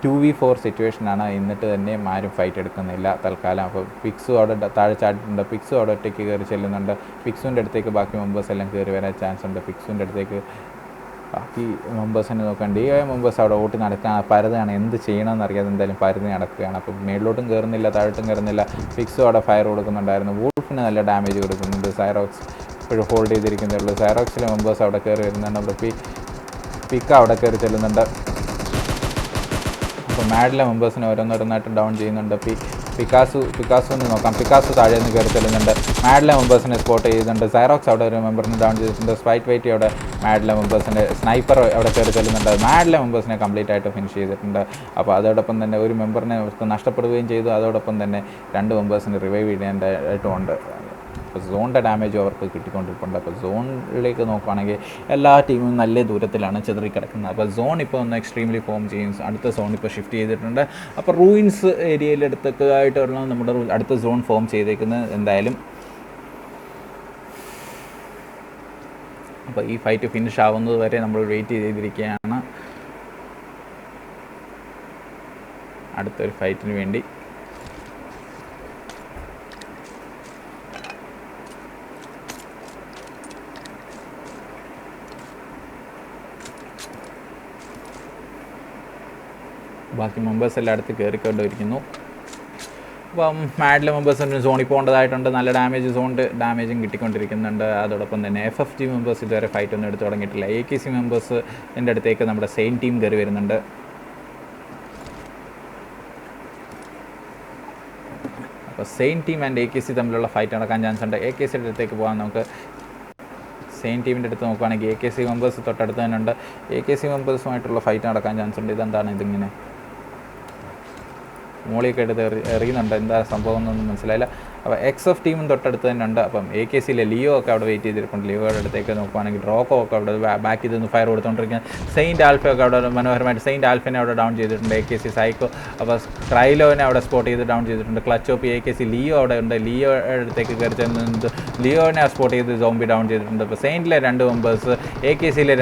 2v4 സിറ്റുവേഷനാണ്. എന്നിട്ട് തന്നെ ആരും ഫൈറ്റ് എടുക്കുന്നില്ല തൽക്കാലം. അപ്പോൾ പിക്സു അവിടെ താഴെ ചാടിയിട്ടുണ്ട്. പിക്സു അവിടെ ഒറ്റയ്ക്ക് കയറി ചെല്ലുന്നുണ്ട്. പിക്സുവിൻ്റെ അടുത്തേക്ക് ബാക്കി മെമ്പേഴ്സ് എല്ലാം കയറി വരാൻ ചാൻസ് ഉണ്ട്. പിക്സുവിൻ്റെ അടുത്തേക്ക് ബാക്കി മെമ്പേഴ്സിനെ നോക്കാൻ DOA മെമ്പേഴ്സ് അവിടെ ഓട്ടി നടക്കാൻ പരതാണ്. എന്ത് ചെയ്യണമെന്ന് അറിയാതെ എന്തായാലും പരതി നടക്കുകയാണ്. അപ്പോൾ മേളിലോട്ടും കയറുന്നില്ല, താഴോട്ടും കയറുന്നില്ല. പിക്സു അവിടെ ഫയർ കൊടുക്കുന്നുണ്ടായിരുന്നു. വൂൾഫിന് നല്ല ഡാമേജ് കൊടുക്കുന്നുണ്ട്. സൈറോക്സ് ഇപ്പോഴും ഹോൾഡ് ചെയ്തിരിക്കുന്നേ ഉള്ളൂ. സൈറോക്സിലെ മെമ്പേഴ്സ് അവിടെ കയറി വരുന്നുണ്ട്. അവിടെ പിക്ക അവിടെ കയറി ചെല്ലുന്നുണ്ട്. അപ്പോൾ മാഡിലെ മെമ്പേഴ്സിനെ ഓരോന്നോരോന്നായിട്ട് ഡൗൺ ചെയ്യുന്നുണ്ട്. പിക്കാസു എന്ന് നോക്കാം. പിക്കാസു താഴെ നിന്ന് കയറി ചെല്ലുന്നുണ്ട്. മാഡിലെ മെമ്പേഴ്സിനെ സ്പോട്ട് ചെയ്യുന്നുണ്ട്. സൈറോക്സ് അവിടെ ഒരു മെമ്പറിനെ ഡൗൺ ചെയ്തിട്ടുണ്ട്. സ്പൈറ്റ് വൈറ്റി അവിടെ മാഡിലെ മെമ്പേഴ്സിൻ്റെ സ്നൈപ്പർ അവിടെ കയറി ചെല്ലുന്നുണ്ട്. മാഡിലെ മെമ്പേഴ്സിനെ കംപ്ലീറ്റ് ആയിട്ട് ഫിനിഷ് ചെയ്തിട്ടുണ്ട്. അപ്പോൾ അതോടൊപ്പം തന്നെ ഒരു മെമ്പറിനെ നഷ്ടപ്പെടുകയും ചെയ്തു. അതോടൊപ്പം തന്നെ 2 മെമ്പേഴ്സിന് റിവൈവ് ചെയ്യേണ്ടതായിട്ടുമുണ്ട്. അപ്പോൾ സോണിൻ്റെ ഡാമേജ് അവർക്ക് കിട്ടിക്കൊണ്ടിരിപ്പുണ്ട്. അപ്പോൾ സോണിലേക്ക് നോക്കുകയാണെങ്കിൽ എല്ലാ ടീമും നല്ല ദൂരത്തിലാണ് ചിതറിക്കിടക്കുന്നത്. അപ്പോൾ സോൺ ഇപ്പോൾ ഒന്ന് എക്സ്ട്രീംലി ഫോം ചെയ്യും. അടുത്ത സോൺ ഇപ്പോൾ ഷിഫ്റ്റ് ചെയ്തിട്ടുണ്ട്. അപ്പോൾ റൂയിൻസ് ഏരിയയിലെടുത്തൊക്കെ ആയിട്ടുള്ള നമ്മുടെ അടുത്ത സോൺ ഫോം ചെയ്തേക്കുന്നത്. എന്തായാലും അപ്പോൾ ഈ ഫൈറ്റ് ഫിനിഷ് ആവുന്നത് വരെ നമ്മൾ വെയിറ്റ് ചെയ്തിരിക്കുകയാണ് അടുത്തൊരു ഫൈറ്റിന് വേണ്ടി. ബാക്കി മെമ്പേഴ്സ് എല്ലാം അടുത്ത് കയറിക്കൊണ്ടിരിക്കുന്നു. അപ്പം മാഡിലെ മെമ്പേഴ്സിന് സോണിൽ പോകേണ്ടതായിട്ടുണ്ട്. നല്ല ഡാമേജും കിട്ടിക്കൊണ്ടിരിക്കുന്നുണ്ട്. അതോടൊപ്പം തന്നെ FFG മെമ്പേഴ്സ് ഇതുവരെ ഫൈറ്റ് ഒന്നും എടുത്ത് തുടങ്ങിയിട്ടില്ല. AKC മെമ്പേഴ്സ് എൻ്റെ അടുത്തേക്ക് നമ്മുടെ സെയിം ടീം കയറി വരുന്നുണ്ട്. അപ്പോൾ സെയിം ടീം ആൻഡ് AKC തമ്മിലുള്ള ഫൈറ്റ് നടക്കാൻ ചാൻസ് ഉണ്ട്. AKCയുടെ അടുത്തേക്ക് പോകാൻ നമുക്ക് സെയിം ടീമിൻ്റെ അടുത്ത് നോക്കുകയാണെങ്കിൽ AKC മെമ്പേഴ്സ് തൊട്ടടുത്ത് തന്നെ ഉണ്ട്. AKC മെമ്പേഴ്സുമായിട്ടുള്ള ഫൈറ്റ് നടക്കാൻ ചാൻസ് ഉണ്ട്. ഇതെന്താണ് ഇതിങ്ങനെ മോളിയൊക്കെ എടുത്ത് എറിയുന്നുണ്ട്. എന്താ സംഭവം എന്നൊന്നും മനസ്സിലായില്ല. അപ്പോൾ XF ടീമും തൊട്ടടുത്ത് തന്നെ ഉണ്ട്. അപ്പം AKCയിലെ ലിയോ ഒക്കെ അവിടെ വെയിറ്റ് ചെയ്തിരിപ്പുണ്ട്. ലിയോയുടെ അടുത്തേക്ക് നോക്കുകയാണെങ്കിൽ ഡ്രോക്കോ ഒക്കെ അവിടെ ബാക്ക് ചെയ്ത് ഫയർ കൊടുത്തുകൊണ്ടിരിക്കുന്നത്. സെയിൻറ്റ് ആൽഫയൊക്കെ അവിടെ മനോഹരമായിട്ട് സെയിൻറ്റ് ആൽഫിനെ അവിടെ ഡൗൺ ചെയ്തിട്ടുണ്ട്. AKC സൈക്കോ അപ്പോൾ ക്രൈലോനെ അവിടെ സ്പോട്ട് ചെയ്ത് ഡൗൺ ചെയ്തിട്ടുണ്ട്. ക്ലച്ച് ഓപ്പി AKC ലിയോ അവിടെ ഉണ്ട്. ലിയോയുടെ അടുത്തേക്ക് കയറി ചെന്നത് ലിയോനെ സ്പോട്ട് ചെയ്ത് സോംബി ഡൗൺ ചെയ്തിട്ടുണ്ട്. ഇപ്പോൾ സെയിൻറ്റിലെ 2 മെമ്പേഴ്സ് AKCയിലെ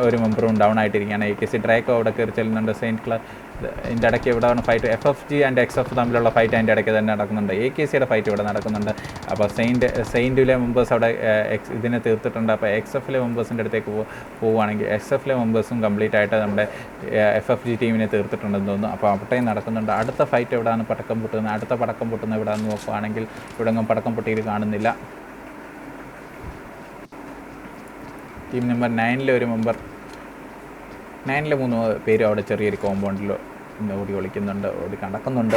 ഒരു മെമ്പറും ഡൗൺ ആയിട്ടിരിക്കുകയാണ്. AKC ഡ്രേക്കോ അവിടെ കയറി ചെല്ലുന്നുണ്ട്. ഇതിൻ്റെ ഇടയ്ക്ക് ഇവിടെ ഫൈറ്റ് FFG ആൻഡ് XF തമ്മിലുള്ള ഫൈറ്റ് അതിൻ്റെ ഇടയ്ക്ക് തന്നെ നടക്കുന്നുണ്ട്. AKCയുടെ ഫൈറ്റ് ഇവിടെ നടക്കുന്നുണ്ട്. അപ്പോൾ സെയിൻറ്റിലെ മെമ്പേഴ്സ് അവിടെ ഇതിനെ തീർത്തിട്ടുണ്ട്. അപ്പോൾ XFലെ മെമ്പേഴ്സിൻ്റെ അടുത്തേക്ക് പോവുകയാണെങ്കിൽ XFലെ മെമ്പേഴ്സും കംപ്ലീറ്റ് ആയിട്ട് നമ്മുടെ FFG ടീമിനെ തീർത്തിട്ടുണ്ടെന്ന് തോന്നുന്നു. അപ്പോൾ അവിടെയും നടക്കുന്നുണ്ട്. അടുത്ത ഫൈറ്റ് എവിടെയാണ് പടക്കം പൊട്ടുന്നത്? അടുത്ത പടക്കം പൊട്ടുന്നത് എവിടെയാണെന്ന് നോക്കുകയാണെങ്കിൽ ഇവിടെങ്ങും പടക്കം പൊട്ടിയിട്ട് കാണുന്നില്ല. ടീം നമ്പർ 9 ഒരു മെമ്പർ 9 3 പേരും അവിടെ ചെറിയൊരു കോമ്പൗണ്ടിൽ ഓടി നടക്കുന്നുണ്ട്.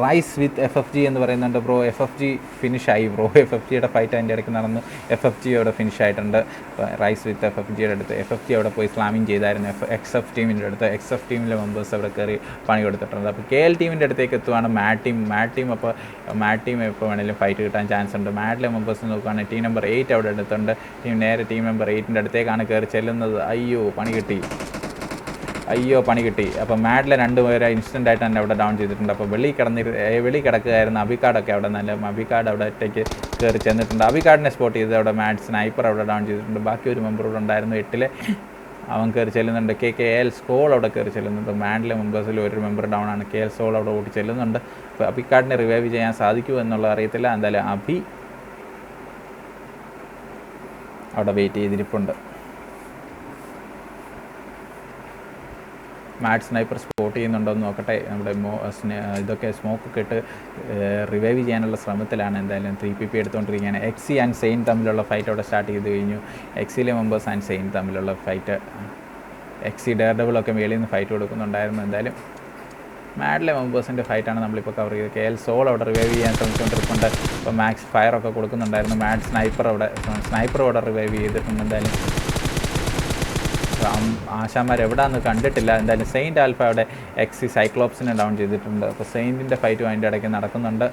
റൈസ് വിത്ത് FFG എന്ന് പറയുന്നുണ്ട്. ബ്രോ FFG ഫിനിഷായി ബ്രോ. FFGയുടെ ഫൈറ്റ് അതിൻ്റെ ഇടയ്ക്ക് നടന്നു. FFG അവിടെ ഫിനിഷ് ആയിട്ടുണ്ട്. റൈസ് വിത്ത് FFGയുടെ അടുത്ത് FFG അവിടെ പോയി സ്ലാമിങ് ചെയ്തായിരുന്നു XF ടീമിൻ്റെ അടുത്ത്. XF ടീമിലെ മെമ്പേഴ്സ് അവിടെ കയറി പണി കൊടുത്തിട്ടുണ്ട്. അപ്പോൾ KL ടീമിൻ്റെ അടുത്തേക്ക് എത്തുവാണ് മാഡ് ടീം. അപ്പോൾ മാഡ് ടീം എപ്പോൾ വേണമെങ്കിലും ഫൈറ്റ് കിട്ടാൻ ചാൻസ് ഉണ്ട്. മാഡിലെ മെമ്പേഴ്സ് നോക്കുകയാണെങ്കിൽ ടീം നമ്പർ 8 അവിടെ അടുത്തുണ്ട്. ടീം നമ്പർ 8ൻ്റെ അടുത്തേക്കാണ് കയറി ചെല്ലുന്നത്. അയ്യോ പണി കിട്ടി. അപ്പോൾ മാഡിലെ 2 പേരെ ഇൻസ്റ്റൻ്റ് ആയിട്ട് തന്നെ അവിടെ ഡൗൺ ചെയ്തിട്ടുണ്ട്. അപ്പോൾ വെളി കിടക്കുകയായിരുന്നു അബിക്കാടൊക്കെ അവിടെ അബിക്കാട് അവിടെ ഒറ്റയ്ക്ക് കയറി ചെന്നിട്ടുണ്ട്. അബിക്കാടിനെ സ്പോട്ട് ചെയ്ത് അവിടെ മാഡ് സ്നൈപ്പർ അവിടെ ഡൗൺ ചെയ്തിട്ടുണ്ട്. ബാക്കി ഒരു മെമ്പർ ഇവിടെ ഉണ്ടായിരുന്നു 8 അവൻ കയറി ചെല്ലുന്നുണ്ട്. KL സ്കോൾ അവിടെ കയറി ചെല്ലുന്നുണ്ട്. മാഡിലെ മെമ്പേഴ്സിൽ ഒരു മെമ്പർ ഡൗൺ ആണ്. KL സ്കോൾ അവിടെ ഓടി ചെല്ലുന്നുണ്ട്. അപ്പോൾ അബിക്കാടിനെ റിവൈവ് ചെയ്യാൻ സാധിക്കുമോ എന്നുള്ളത് അറിയത്തില്ല. എന്തായാലും അബി അവിടെ വെയിറ്റ് ചെയ്തിരിപ്പുണ്ട്. മാഡ് സ്നൈപ്പർ സ്പോട്ട് ചെയ്യുന്നുണ്ടോ എന്ന് നോക്കട്ടെ. നമ്മുടെ ഇതൊക്കെ സ്മോക്കൊക്കെ ഇട്ട് റിവൈവ് ചെയ്യാനുള്ള ശ്രമത്തിലാണ്. എന്തായാലും 3PP എടുത്തുകൊണ്ടിരിക്കുകയാണ്. XC ആൻഡ് സെയിൻ തമ്മിലുള്ള ഫൈറ്റ് അവിടെ സ്റ്റാർട്ട് ചെയ്ത് കഴിഞ്ഞു. XCയിലെ മെമ്പേഴ്സ് ആൻഡ് സെയിൻ തമ്മിലുള്ള ഫൈറ്റ്. XC ഡെയർഡബിളൊക്കെ മേളിൽ നിന്ന് ഫൈറ്റ് കൊടുക്കുന്നുണ്ടായിരുന്നു. എന്തായാലും മാഡിലെ മെമ്പേഴ്സിൻ്റെ ഫൈറ്റാണ് നമ്മളിപ്പോൾ കവർ ചെയ്തത്. KL സോൾ അവിടെ റിവൈവ് ചെയ്യാൻ ശ്രമിച്ചുകൊണ്ടിരിക്കുന്നുണ്ട്. ഇപ്പോൾ മാക്സ് ഫയറൊക്കെ കൊടുക്കുന്നുണ്ടായിരുന്നു. മാഡ് സ്നൈപ്പർ അവിടെ റിവൈവ് ചെയ്തിട്ടുണ്ട്. എന്തായാലും ആശാന്മാർ എവിടെയാണെന്ന് കണ്ടിട്ടില്ല. എന്തായാലും സെയിൻറ്റ് ആൽഫ അവിടെ XC സൈക്ലോപ്സിനെ ഡൗൺ ചെയ്തിട്ടുണ്ട്. അപ്പോൾ സെയിൻറ്റിൻ്റെ ഫൈറ്റും അതിൻ്റെ ഇടയ്ക്ക് നടക്കുന്നുണ്ട്.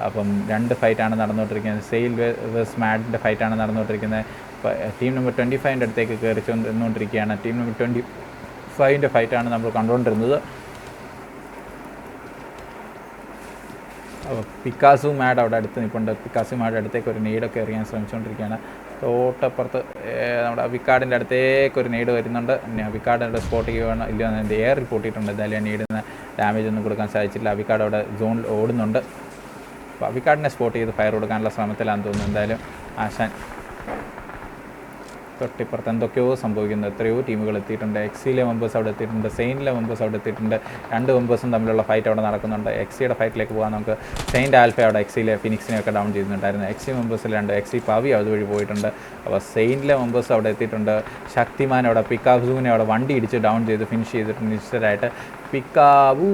അപ്പം 2 ഫൈറ്റാണ് നടന്നുകൊണ്ടിരിക്കുന്നത്. സെയിൽ വേഴ്സ് മാഡിൻ്റെ ഫൈറ്റാണ് നടന്നുകൊണ്ടിരിക്കുന്നത്. അപ്പോൾ ടീം നമ്പർ 25ൻ്റെ അടുത്തേക്ക് കയറി ചെന്നുകൊണ്ടിരിക്കുകയാണ്. ടീം നമ്പർ 25ൻ്റെ ഫൈറ്റാണ് നമ്മൾ കണ്ടുകൊണ്ടിരുന്നത്. അപ്പോൾ പിക്കാസു മാഡ് അവിടെ അടുത്ത് നിൽപ്പുണ്ട്. പിക്കാസു മാഡ് അടുത്തേക്ക് ഒരു നീഡൊക്കെ എറിയാൻ ശ്രമിച്ചുകൊണ്ടിരിക്കുകയാണ്. തൊട്ടപ്പുറത്ത് നമ്മുടെ അബിക്കാടിൻ്റെ അടുത്തേക്ക് ഒരു നീഡ് വരുന്നുണ്ട്. അബിക്കാടിൻ്റെ സ്പോട്ട് ചെയ്യുകയാണ് ഇല്ല എയർ പൊട്ടിയിട്ടുണ്ട്. എന്തായാലും നീഡിന് ഡാമേജ് ഒന്നും കൊടുക്കാൻ സാധിച്ചില്ല. അബിക്കാട് അവിടെ സോണിൽ ഓടുന്നുണ്ട്. അപ്പോൾ അബിക്കാടിനെ സ്പോട്ട് ചെയ്ത് ഫയർ കൊടുക്കാനുള്ള ശ്രമത്തിലാണെന്ന് തോന്നുന്നു. എന്തായാലും ആശാൻ തൊട്ടിപ്പുറത്ത് എന്തൊക്കെയോ സംഭവിക്കുന്നു. എത്രയോ ടീമുകൾ എത്തിയിട്ടുണ്ട്. XCയിലെ മെമ്പേഴ്സ് അവിടെ എത്തിയിട്ടുണ്ട്. സെയിൻറ്റിലെ മെമ്പേഴ്സ് അവിടെ എത്തിയിട്ടുണ്ട്. 2 മെമ്പേഴ്സും തമ്മിലുള്ള ഫൈറ്റ് അവിടെ നടക്കുന്നുണ്ട്. XCയുടെ ഫൈറ്റിലേക്ക് പോകാൻ നമുക്ക് സെയിൻറ്റ് ആൽഫ അവിടെ XCയിലെ ഫിനിക്സിനെയൊക്കെ ഡൗൺ ചെയ്യുന്നുണ്ടായിരുന്നു. XC മെമ്പേഴ്സിൽ 2 XC പവി അതുവഴി പോയിട്ടുണ്ട്. അപ്പോൾ സെയിൻറ്റിലെ മെമ്പേഴ്സ് അവിടെ എത്തിയിട്ടുണ്ട്. ശക്തിമാൻ അവിടെ പിക്കാബുവിനെ അവിടെ വണ്ടി ഇടിച്ച് ഡൗൺ ചെയ്ത് ഫിനിഷ് ചെയ്തിട്ടുണ്ട്. നിശ്ചയമായിട്ട് പിക്കാബു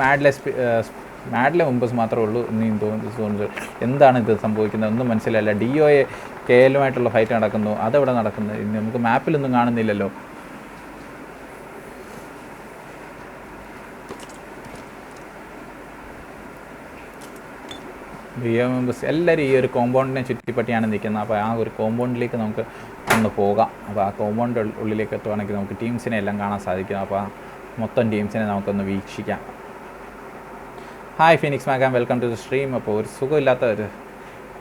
മാഡിലെ മെമ്പേഴ്സ് മാത്രമേ ഉള്ളൂ എന്ന് തോന്നുന്നു. എന്താണ് ഇത് സംഭവിക്കുന്നത് ഒന്നും മനസ്സിലായില്ല. DOA KLുമായിട്ടുള്ള ഫൈറ്റ് നടക്കുന്നു. അതെവിടെ നടക്കുന്നത്? ഇനി നമുക്ക് മാപ്പിലൊന്നും കാണുന്നില്ലല്ലോ. DOA മെമ്പേഴ്സ് എല്ലാവരും ഈ ഒരു കോമ്പൗണ്ടിനെ ചുറ്റിപ്പറ്റിയാണ് നിൽക്കുന്നത്. അപ്പോൾ ആ ഒരു കോമ്പൗണ്ടിലേക്ക് നമുക്ക് ഒന്ന് പോകാം. അപ്പോൾ ആ കോമ്പൗണ്ട് ഉള്ളിലേക്ക് എത്തുവാണെങ്കിൽ നമുക്ക് ടീംസിനെ എല്ലാം കാണാൻ സാധിക്കും. അപ്പോൾ മൊത്തം ടീംസിനെ നമുക്കൊന്ന് വീക്ഷിക്കാം. ഹായ് ഫിനിക്സ് മാഗാം, വെൽക്കം ടു ദ സ്ട്രീം. അപ്പോൾ ഒരു സുഖമില്ലാത്ത ഒരു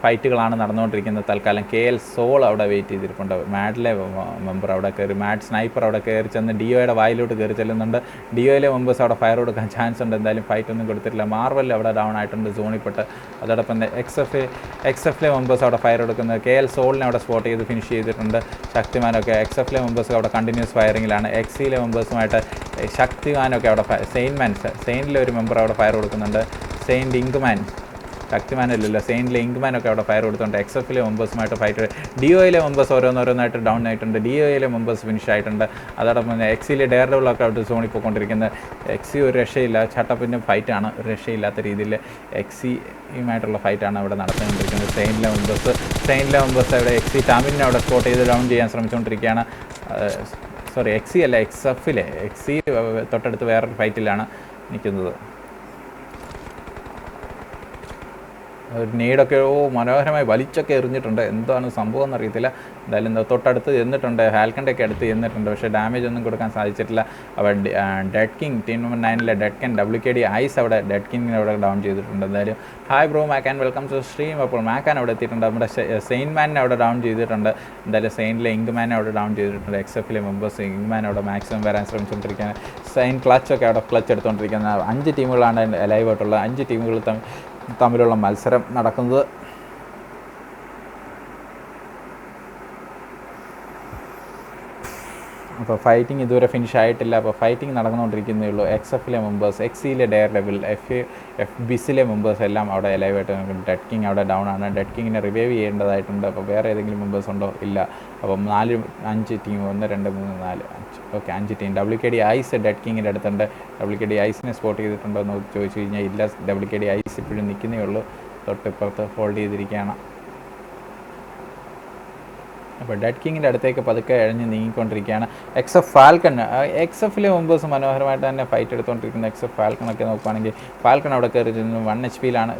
ഫൈറ്റുകളാണ് നടന്നുകൊണ്ടിരിക്കുന്നത്. തൽക്കാലം KL സോൾ അവിടെ വെയിറ്റ് ചെയ്തിരിപ്പുണ്ട്. മാഡിലെ മെമ്പർ അവിടെ കയറി, മാഡ് സ്നൈപ്പർ അവിടെ കയറി ചെന്ന് ഡിഒയുടെ വായിലോട്ട് കയറി ചെല്ലുന്നുണ്ട്. ഡിഒയിലെ മെമ്പേഴ്സ് അവിടെ ഫയർ കൊടുക്കാൻ ചാൻസ് ഉണ്ട്. എന്തായാലും ഫൈറ്റ് ഒന്നും കൊടുത്തിട്ടില്ല. മാർവൽ അവിടെ ഡൗൺ ആയിട്ടുണ്ട് സോണിൽപ്പെട്ട്. അതോടൊപ്പം തന്നെ എക്സ്എഫിലെ മെമ്പേഴ്സ് അവിടെ ഫയർ കൊടുക്കുന്നത്. KL സോളിനെ അവിടെ സ്പോട്ട് ചെയ്ത് ഫിനിഷ് ചെയ്തിട്ടുണ്ട്. ശക്തിമാനൊക്കെ എക്സ്എഫിലെ മെമ്പേഴ്സ് അവിടെ കണ്ടിന്യൂസ് ഫയറിങ്ങിലാണ്. എക്സിയിലെ മെമ്പേഴ്സുമായിട്ട് ശക്തിമാനൊക്കെ അവിടെ സെയിനിലെ ഒരു മെമ്പർ അവിടെ ഫയർ കൊടുക്കുന്നുണ്ട്. സെയിൻറ്റ് ഇങ്ക്മാൻ, ശക്തിമാനല്ലല്ലോ, സെയിൻറ്റിലെ ഇങ്ക്മാനൊക്കെ അവിടെ ഫയർ കൊടുത്തുകൊണ്ട് എക്സ്എഫിലെ മെമ്പേഴ്സുമായിട്ട് ഫൈറ്റ്. ഡിഒയിലെ മെമ്പേഴ്സ് ഓരോന്നോരോന്നായിട്ട് ഡൗൺ ആയിട്ടുണ്ട്. ഡിഒയിലെ മെമ്പേഴ്സ് ഫിനിഷ് ആയിട്ടുണ്ട്. അതോടൊപ്പം തന്നെ എക്സിയിലെ ഡെയർഡെവിളൊക്കെ അവിടെ സോണിൽ പോയിക്കൊണ്ടിരിക്കുന്നത്. എക്സി ഒരു രക്ഷയില്ല, ചട്ടപ്പിൻ്റെ ഫൈറ്റാണ്, ഒരു രക്ഷയില്ലാത്ത രീതിയിൽ എക്സിയുമായിട്ടുള്ള ഫൈറ്റാണ് അവിടെ നടത്തിക്കൊണ്ടിരിക്കുന്നത്. സെയിൻറ്റിലെ മെമ്പേഴ്സ് അവിടെ എക്സി ടാമിനെ അവിടെ സ്പോട്ട് ചെയ്ത് ഡൗൺ ചെയ്യാൻ ശ്രമിച്ചുകൊണ്ടിരിക്കുകയാണ്. എക്സി അല്ല, എക്സി തൊട്ടടുത്ത് വേറൊരു ഫൈറ്റിലാണ് നിൽക്കുന്നത്. ഒരു നീടൊക്കെ മനോഹരമായി വലിച്ചൊക്കെ എറിഞ്ഞിട്ടുണ്ട്. എന്താണ് സംഭവം എന്നറിയത്തില്ല. എന്തായാലും തൊട്ടടുത്ത് ചെന്നിട്ടുണ്ട്, ഹാൽക്കൻ്റെയൊക്കെ അടുത്ത് ചെന്നിട്ടുണ്ട്. പക്ഷേ ഡാമേജ് ഒന്നും കൊടുക്കാൻ സാധിച്ചിട്ടില്ല. അവർ dead king team number 9 dead king WKD ice അവിടെ ഡെഡ് കിങ്ങിനെ അവിടെ ഡൗൺ ചെയ്തിട്ടുണ്ട്. എന്തായാലും ഹായ് ബ്രോ മാക്കാൻ, വെൽക്കം ടു സ്ട്രീം. അപ്പോൾ മാക്കാൻ അവിടെ എത്തിയിട്ടുണ്ട്. നമ്മുടെ സെയിൻമാനെ അവിടെ ഡൗൺ ചെയ്തിട്ടുണ്ട്. എന്തായാലും സെയിൻറ്റിലെ ഇങ്ക്മാനെ അവിടെ ഡൗൺ ചെയ്തിട്ടുണ്ട്. എക്സ്എഫിലെ മെമ്പേഴ്സ് ഇങ്ക്മാൻ അവിടെ മാക്സിമം വരാൻ ശ്രമിച്ചുകൊണ്ടിരിക്കുകയാണ്. സെയിൻ ക്ലച്ചൊക്കെ അവിടെ ക്ലച്ച് എടുത്തുകൊണ്ടിരിക്കുന്നത്. 5 ടീമുകളാണ് ലൈവ് ആയിട്ടുള്ളത്. 5 ടീമുകൾ തമ്മിലുള്ള മത്സരം നടക്കുന്നത്. അപ്പോൾ ഫൈറ്റിംഗ് ഇതുവരെ ഫിനിഷ് ആയിട്ടില്ല. അപ്പോൾ ഫൈറ്റിംഗ് നടന്നുകൊണ്ടിരിക്കുന്നേ ഉള്ളൂ. എക്സ്എഫിലെ മെമ്പേഴ്സ്, എക്സിയിലെ ഡെയർഡെവിൾ, FBCയിലെ മെമ്പേഴ്സ് എല്ലാം അവിടെ ലൈവായിട്ട് ഡെഡ് കിങ് അവിടെ ഡൗൺ ആണ്. ഡെഡ് കിങ്ങിനെ റിവൈവ് ചെയ്യേണ്ടതായിട്ടുണ്ട്. അപ്പോൾ വേറെ ഏതെങ്കിലും മെമ്പേഴ്സ് ഉണ്ടോ? ഇല്ല. അപ്പം 5 team 1 2 3 4 5 okay 5 team. WKD ice dead കിങ്ങിൻ്റെ അടുത്തുണ്ട്. WKD ഐസിനെ സ്പോട്ട് ചെയ്തിട്ടുണ്ടോ എന്ന് ചോദിച്ചു കഴിഞ്ഞാൽ ഇല്ല. WKD ഐസ് ഇപ്പോഴും നിൽക്കുന്നേ ഉള്ളൂ. തൊട്ടിപ്പുറത്ത് ഹോൾഡ് ചെയ്തിരിക്കുകയാണ്. അപ്പോൾ ഡെഡ് കിങ്ങിൻ്റെ അടുത്തേക്ക് പതുക്കെ എഴഞ്ഞ് നീങ്ങിക്കൊണ്ടിരിക്കുകയാണ്. എക്സ്എഫിലെ മെമ്പേഴ്സ് മനോഹരമായിട്ട് തന്നെ ഫൈറ്റ് എടുത്തുകൊണ്ടിരിക്കുന്ന ഫാൽക്കണൊക്കെ നോക്കുകയാണെങ്കിൽ ഫാൽക്കൺ അവിടെ കയറി ചെന്ന് 1 HP-ലാണ്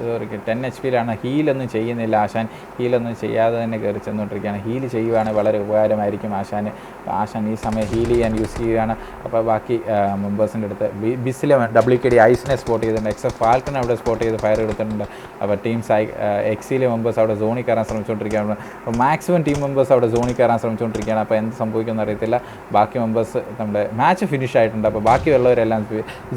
10 HP-ലാണ്. ഹീലൊന്നും ചെയ്യുന്നില്ല ആശാൻ. ഹീലൊന്നും ചെയ്യാതെ തന്നെ കയറി ചെന്നുകൊണ്ടിരിക്കുകയാണ്. ഹീൽ ചെയ്യുവാണെങ്കിൽ വളരെ ഉപകാരമായിരിക്കും ആശാൻ ഈ സമയം ഹീൽ ചെയ്യാൻ യൂസ് ചെയ്യുകയാണ്. അപ്പോൾ ബാക്കി മെമ്പേഴ്സിൻ്റെ അടുത്ത് ബിസിലെ WKD ഐസിനെ സ്പോട്ട് ചെയ്തിട്ടുണ്ട്. ഫാൽക്കൺ അവിടെ സ്പോട്ട് ചെയ്ത് ഫയർ എടുത്തിട്ടുണ്ട്. അപ്പോൾ എക്സിയിലെ മെമ്പേഴ്സ് അവിടെ സോണിൽ കയറാൻ ശ്രമിച്ചുകൊണ്ടിരിക്കുകയാണ്. അപ്പോൾ മാക്സിമം ടീം മെമ്പേഴ്സ് അവിടെ സോണിൽ കയറാൻ ശ്രമിച്ചുകൊണ്ടിരിക്കുകയാണ്. അപ്പോൾ എന്ത് സംഭവിക്കുമെന്ന് അറിയത്തില്ല. ബാക്കി മെമ്പേഴ്സ് നമ്മുടെ മാച്ച് ഫിനിഷ് ആയിട്ടുണ്ട്. അപ്പോൾ ബാക്കിയുള്ളവരെല്ലാം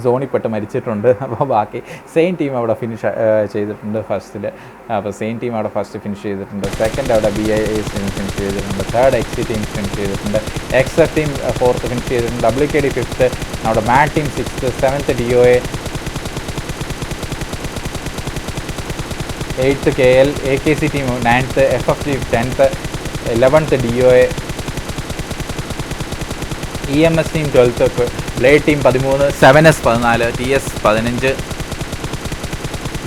സോണിൽ പെട്ട് മരിച്ചിട്ടുണ്ട്. അപ്പോൾ ബാക്കി സെയിം ടീം അവിടെ ഫിനിഷ് ചെയ്തിട്ടുണ്ട് ഫസ്റ്റിൽ. അപ്പോൾ സെയിം ടീം അവിടെ ഫസ്റ്റ് ഫിനിഷ് ചെയ്തിട്ടുണ്ട്. സെക്കൻഡ് അവിടെ BIS ഫിനിഷ് ചെയ്തിട്ടുണ്ട്. തേർഡ് എക്സി ടീം ഫിനിഷ് ചെയ്തിട്ടുണ്ട്. XF ടീം 4th ഫിനിഷ് ചെയ്തിട്ടുണ്ട്. WKD 5th, നമ്മുടെ mad team 6th, 7th DOA, 8th KL, AKC team 9th, FF team 10th, 11th DOA, EMS team 12th, blade team 13, 7S 14, TS 15,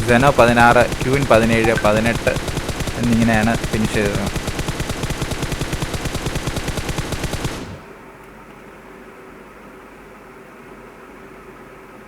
സെനോ 16, queen 17, 18 എന്നിങ്ങനെയാണ് finish ചെയ്തത്.